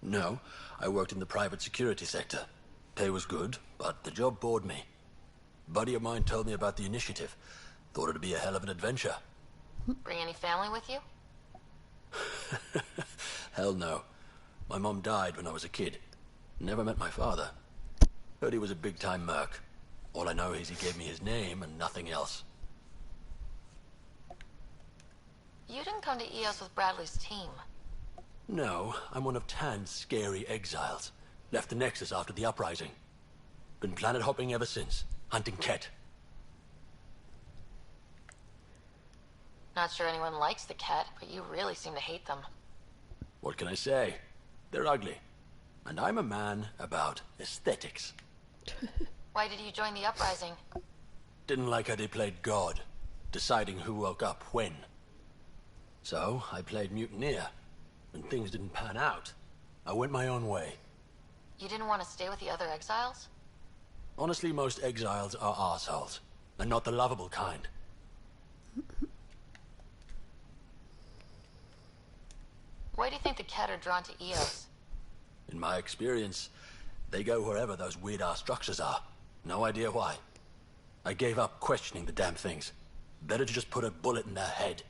No, I worked in the private security sector. Pay was good, but the job bored me. A buddy of mine told me about the initiative. Thought it'd be a hell of an adventure. Bring any family with you? Hell no. My mom died when I was a kid. Never met my father. Heard he was a big-time merc. All I know is he gave me his name and nothing else. You didn't come to EOS with Bradley's team. No, I'm one of Tan's scary exiles. Left the Nexus after the uprising. Been planet hopping ever since, hunting Kett. Not sure anyone likes the Kett, but you really seem to hate them. What can I say? They're ugly. And I'm a man about aesthetics. Why did you join the uprising? Didn't like how they played God, deciding who woke up when. So, I played mutineer. When things didn't pan out, I went my own way. You didn't want to stay with the other exiles? Honestly, most exiles are arseholes, and not the lovable kind. Why do you think the Kett are drawn to EOS? In my experience, they go wherever those weird-ass structures are. No idea why. I gave up questioning the damn things. Better to just put a bullet in their head.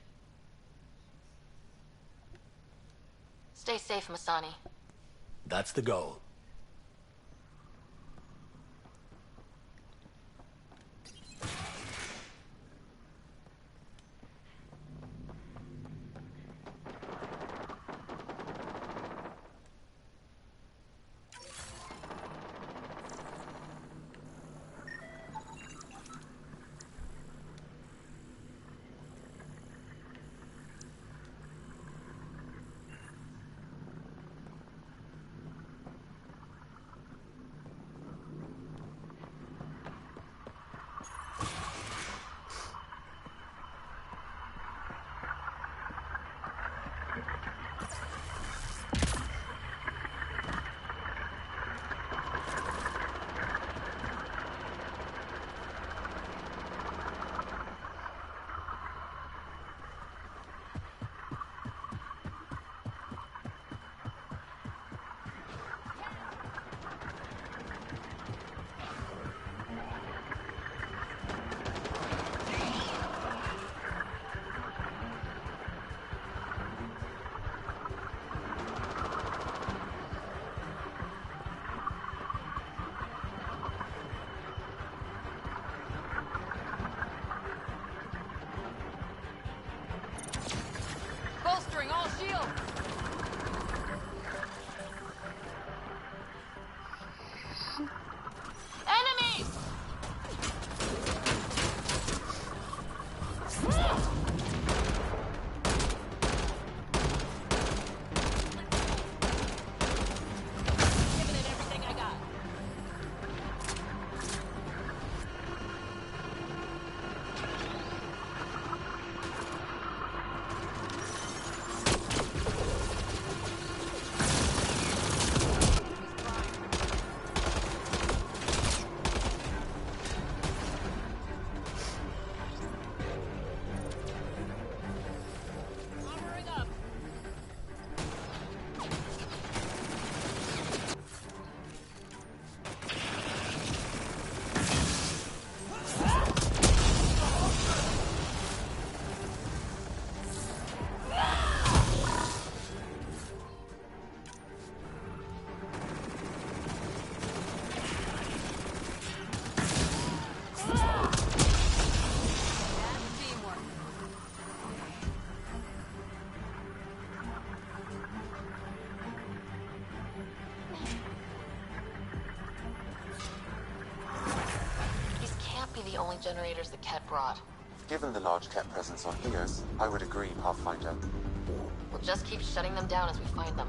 Stay safe, Masani. That's the goal. Bolstering all shields! Enemies! Giving it everything I got. The only generators the Kett brought. Given the large Kett presence on Eos, I would agree, Pathfinder. We'll just keep shutting them down as we find them.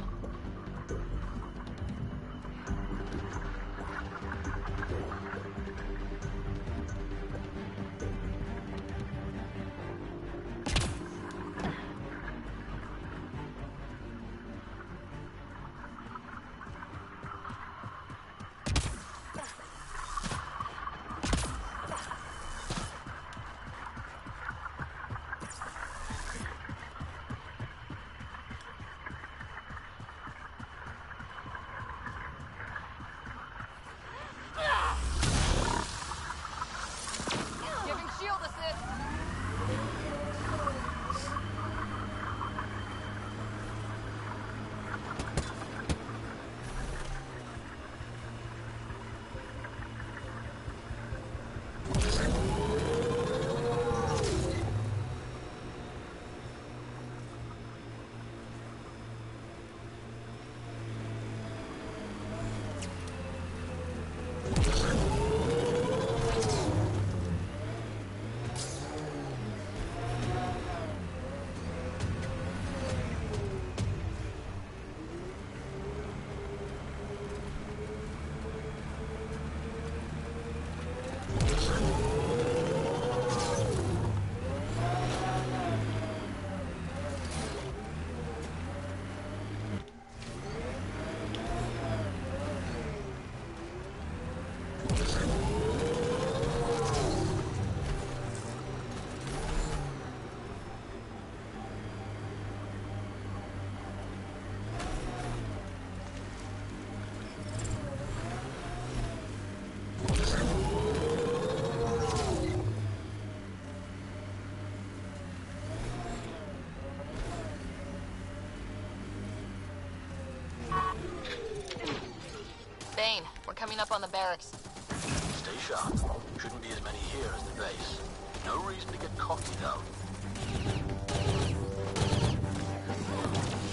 Giving shield assist! Bane, we're coming up on the barracks. Stay sharp. Shouldn't be as many here as the base. No reason to get cocky, though.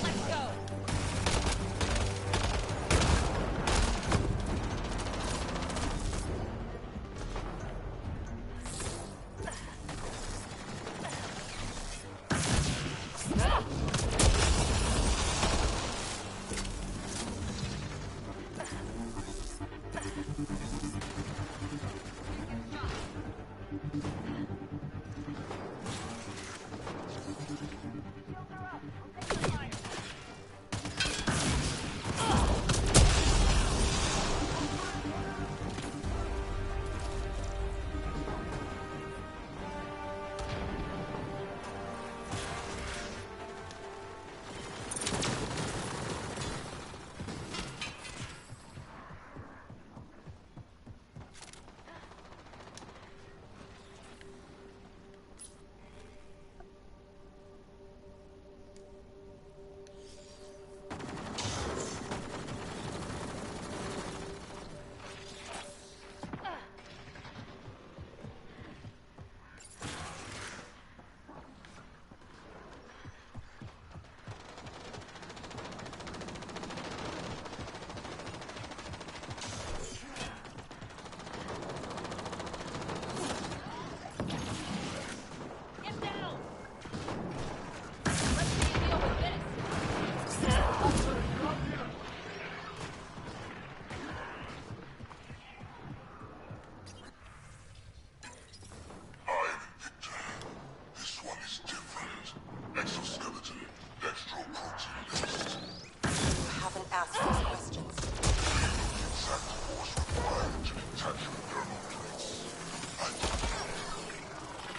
Let's go!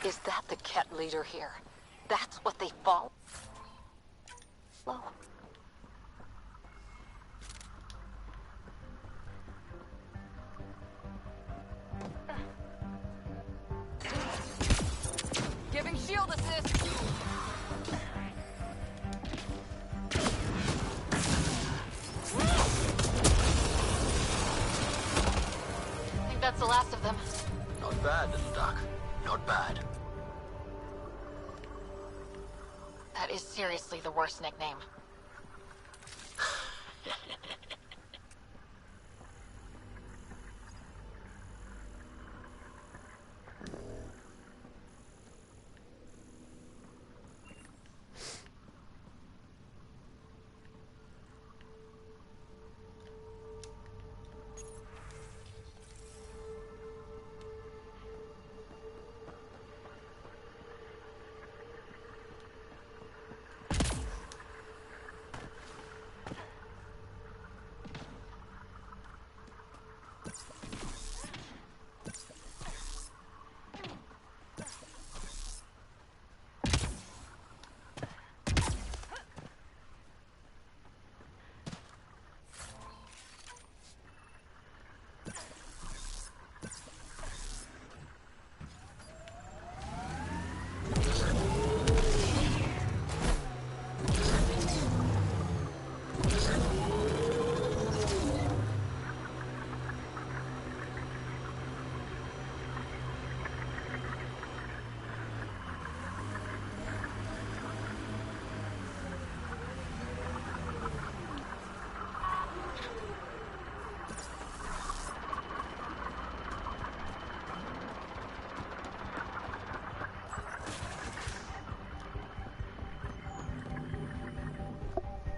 Is that the Kett leader here? That's what they follow? Giving shield assist! I think that's the last of them. Not bad, little duck. Not bad. That is seriously the worst nickname.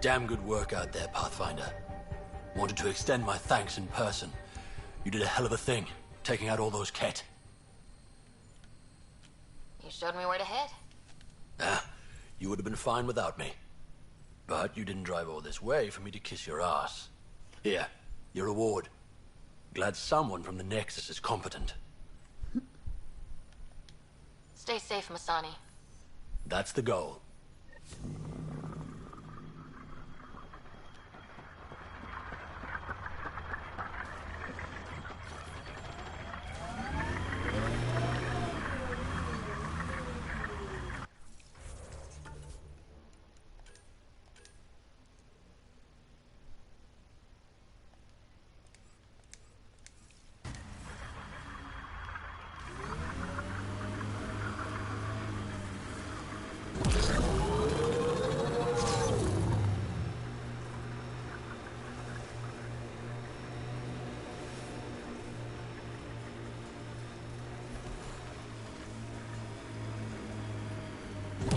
Damn good work out there, Pathfinder. Wanted to extend my thanks in person. You did a hell of a thing, taking out all those Kett. You showed me where to head. Ah, you would have been fine without me. But you didn't drive all this way for me to kiss your ass. Here, your reward. Glad someone from the Nexus is competent. Stay safe, Masani. That's the goal.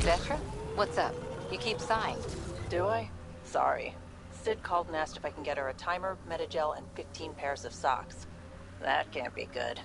Vetra? What's up? You keep sighing. Do I? Sorry. Sid called and asked if I can get her a timer, metagel, and 15 pairs of socks. That can't be good.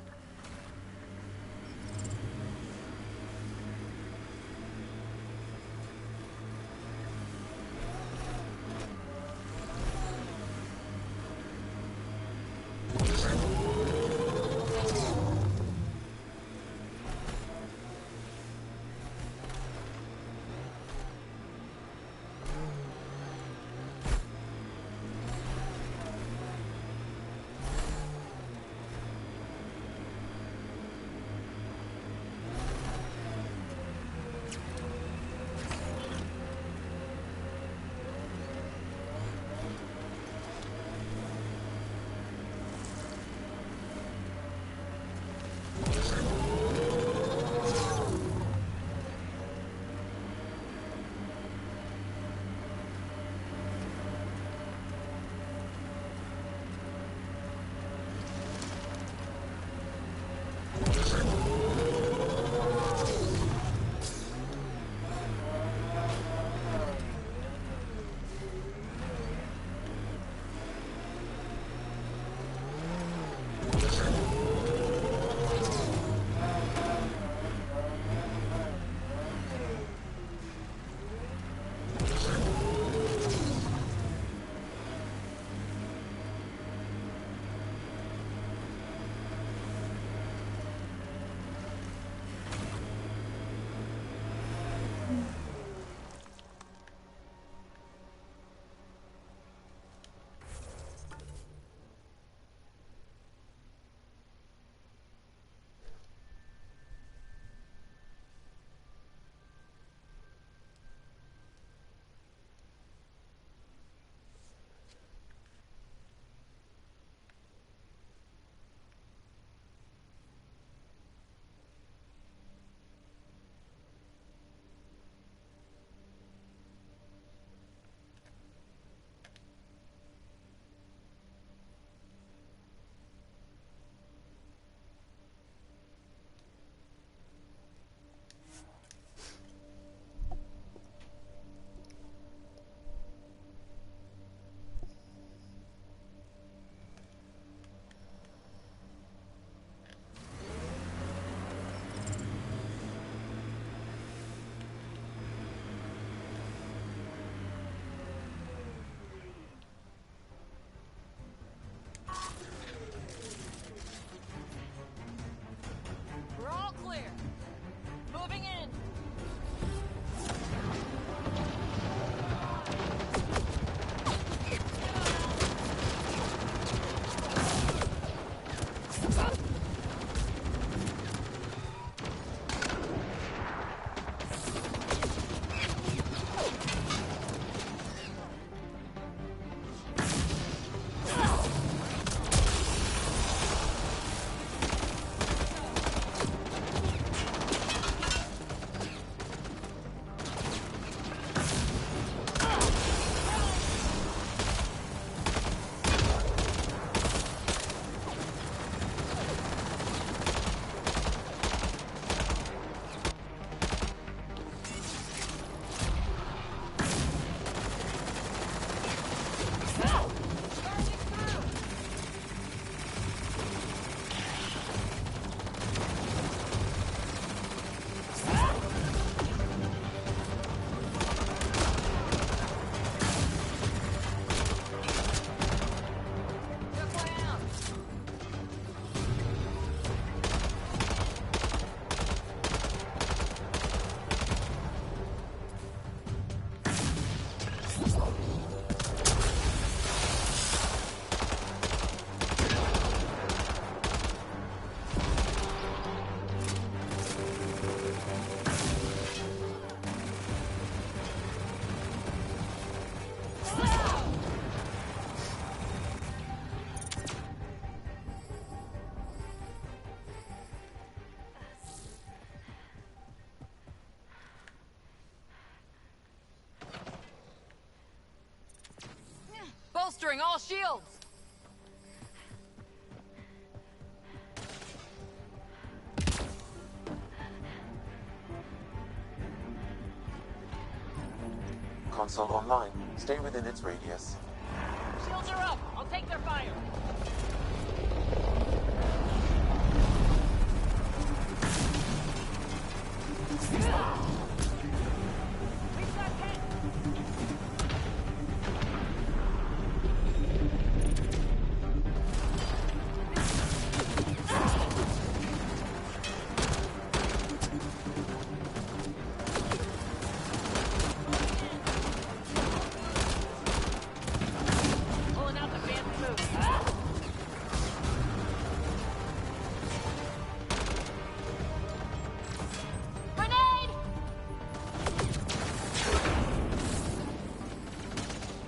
Firing all shields! Console online. Stay within its radius. Shields are up. I'll take their fire. We've got Kett. Pulling out the fancy move. Grenade!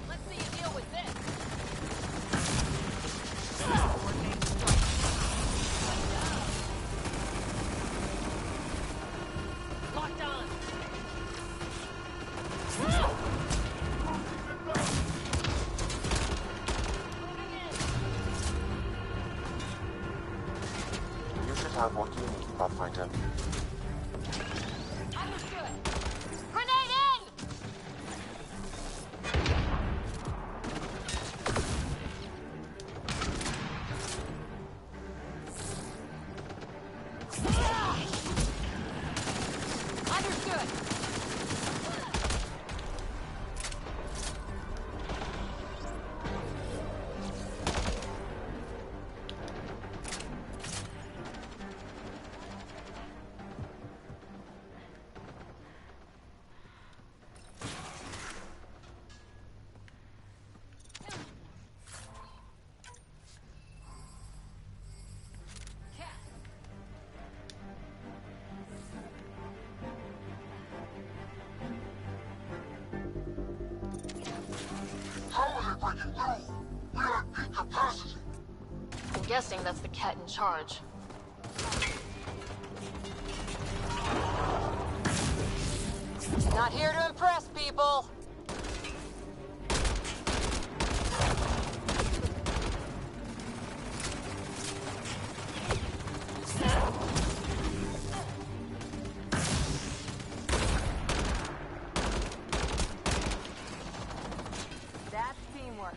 Let's see you deal with this. Locked on. You should have what you need, Pathfinder. Understood. Grenade in! Understood! I'm guessing that's the Kett in charge. Not here to impress people! That's teamwork.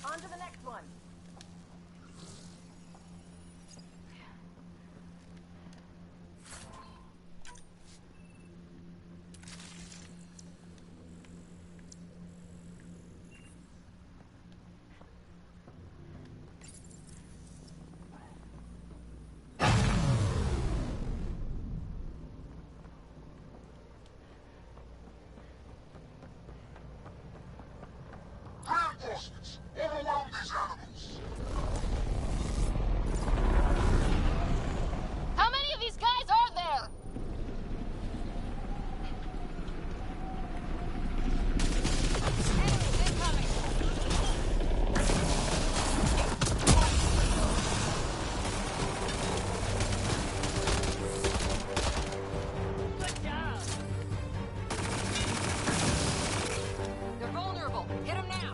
On to the next one. Reinforcements! Overwhelm these animals! How many of these guys are there? Enemies incoming! Good job. They're vulnerable! Hit them now!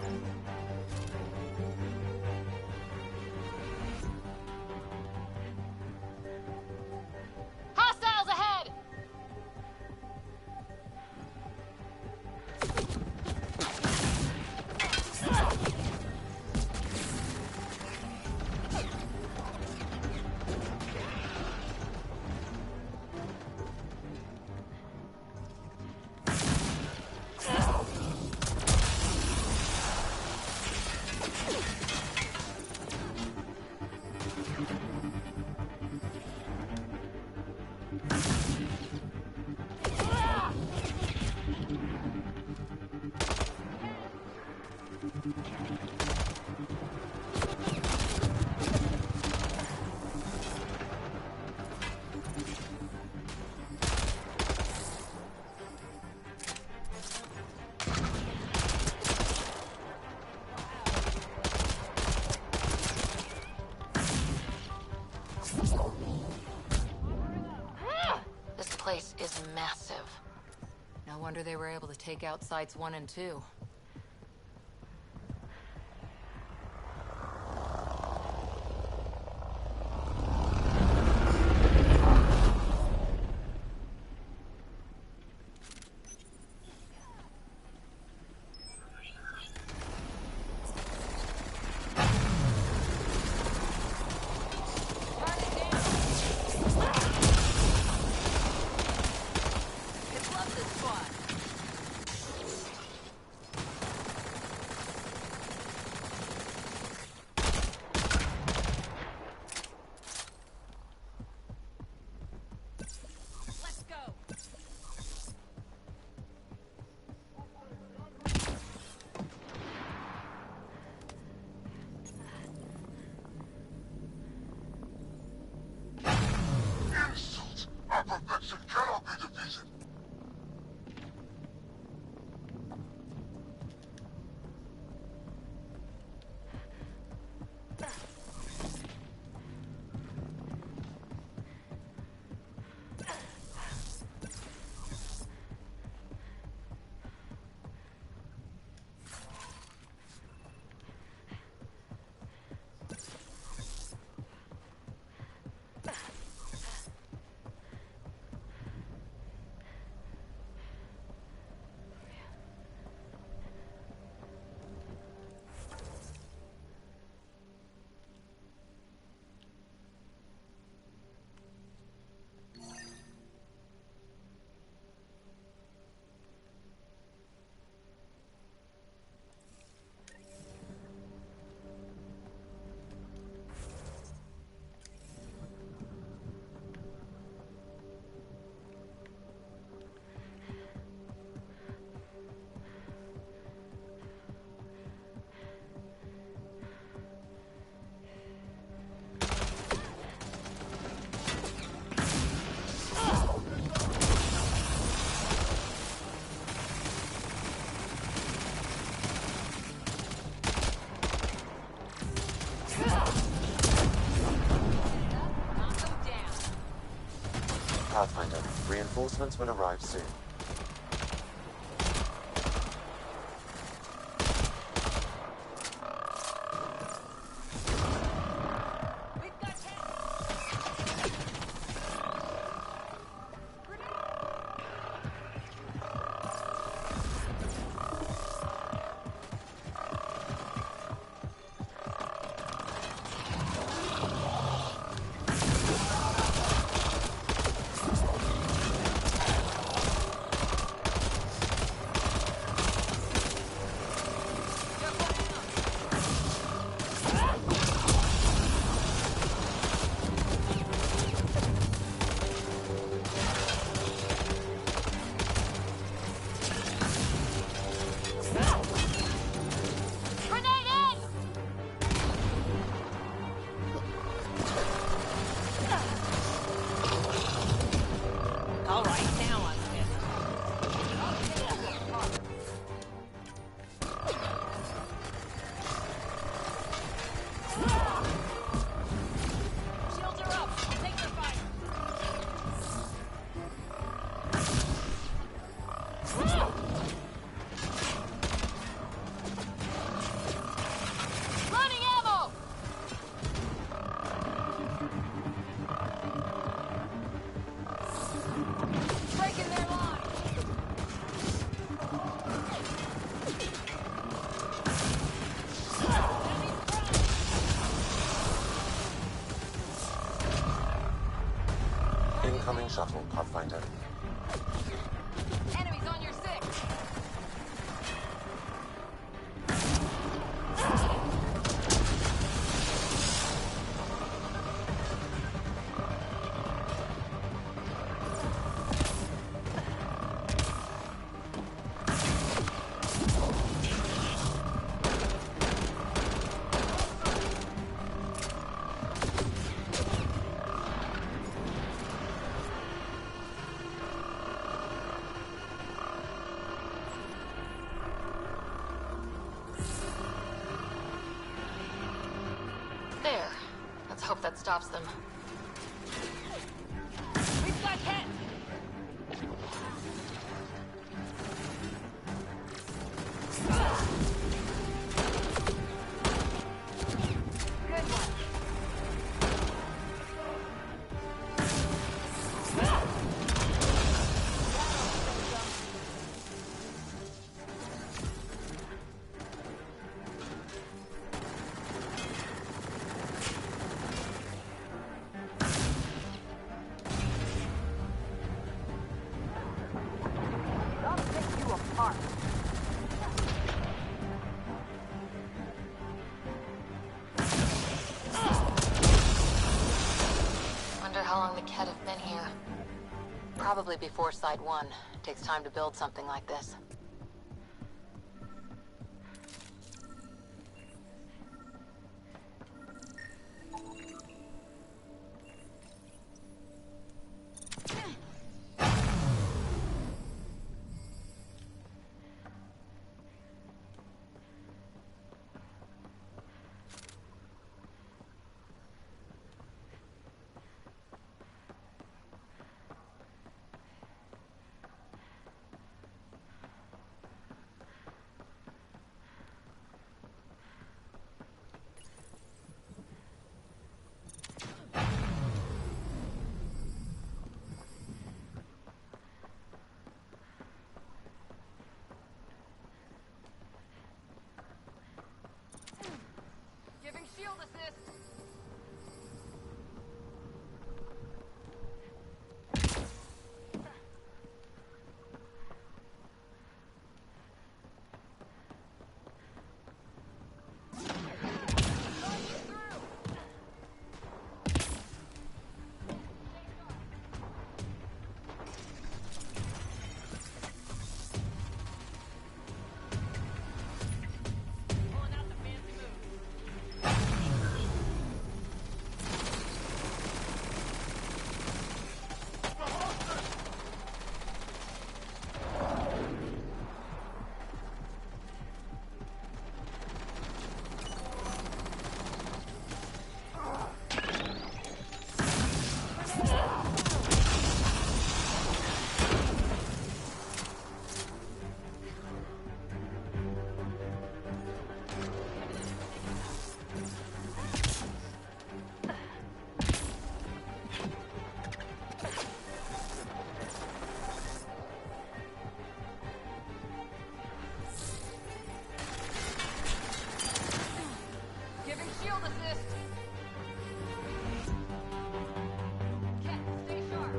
This place is massive. No wonder they were able to take out sites 1 and 2. Pathfinder, reinforcements will arrive soon. Incoming shuttle, Pathfinder. Enemies on your 6! There. Let's hope that stops them. got Kett! Good one. I'll pick you apart. Wonder how long the Kett have been here. Probably before Side 1. Takes time to build something like this. Giving shield assist. Giving shield assist. Kett, stay sharp.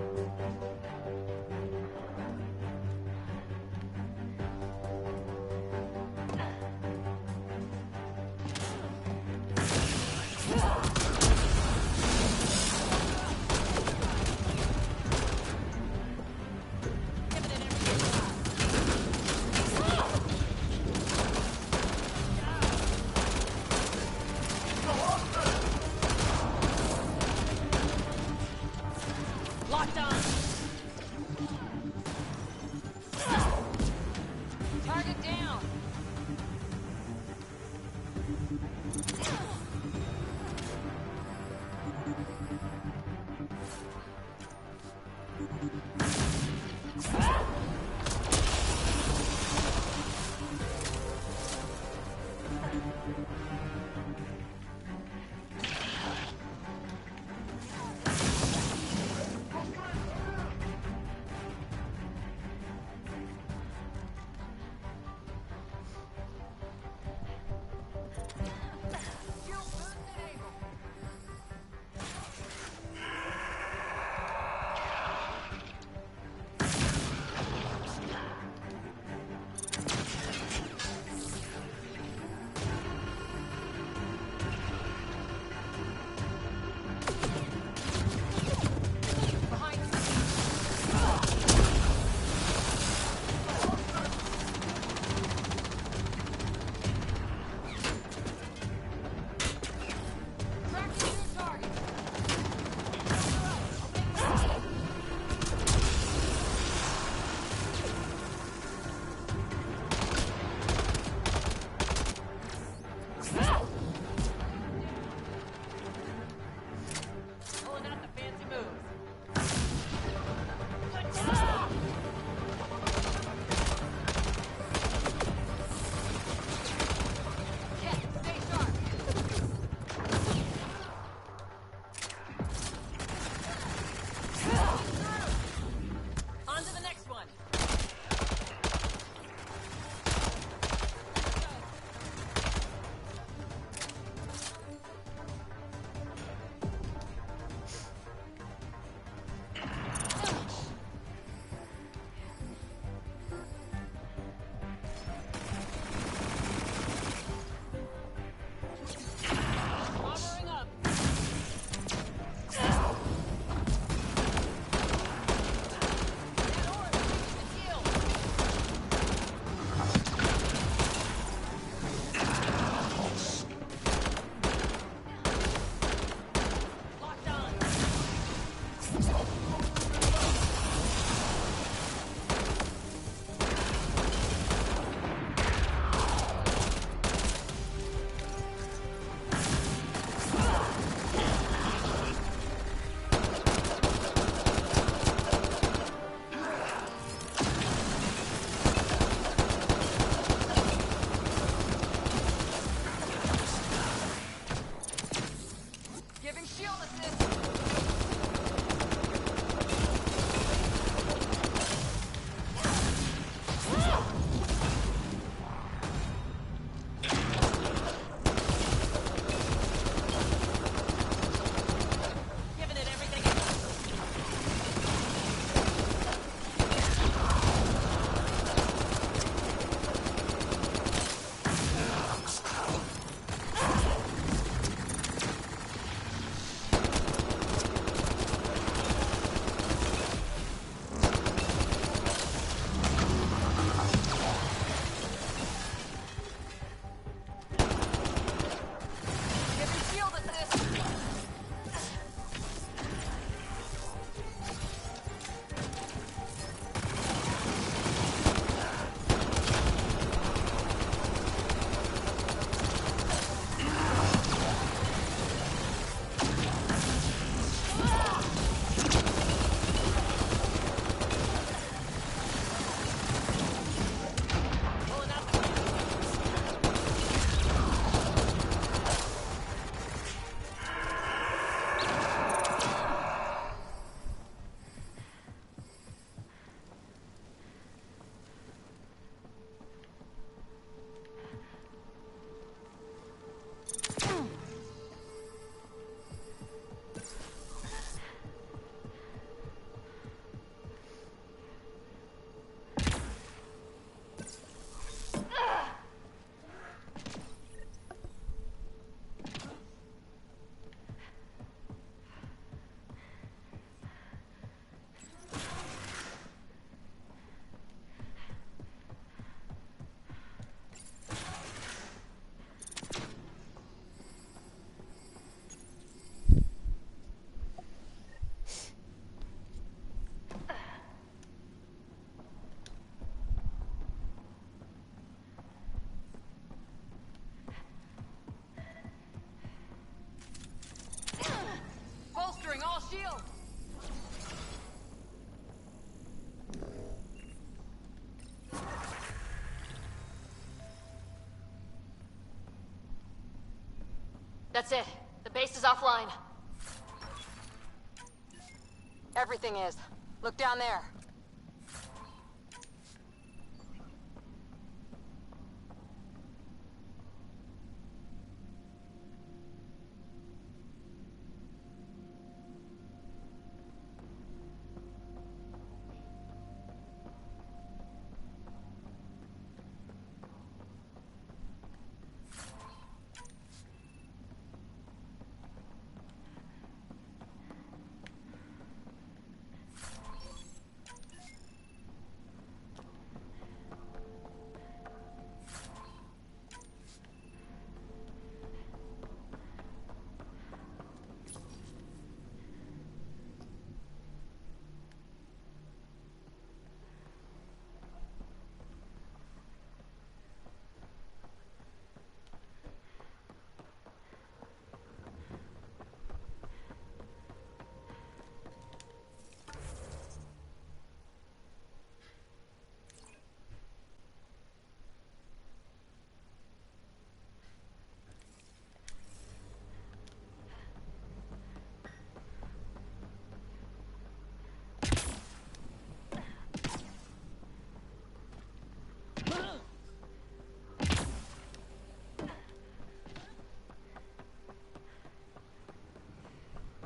Locked on. Target down. all shields! That's it. The base is offline. Everything is. Look down there.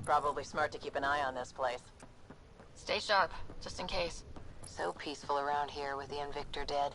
Probably smart to keep an eye on this place. Stay sharp, just in case. So peaceful around here with the Invictor dead.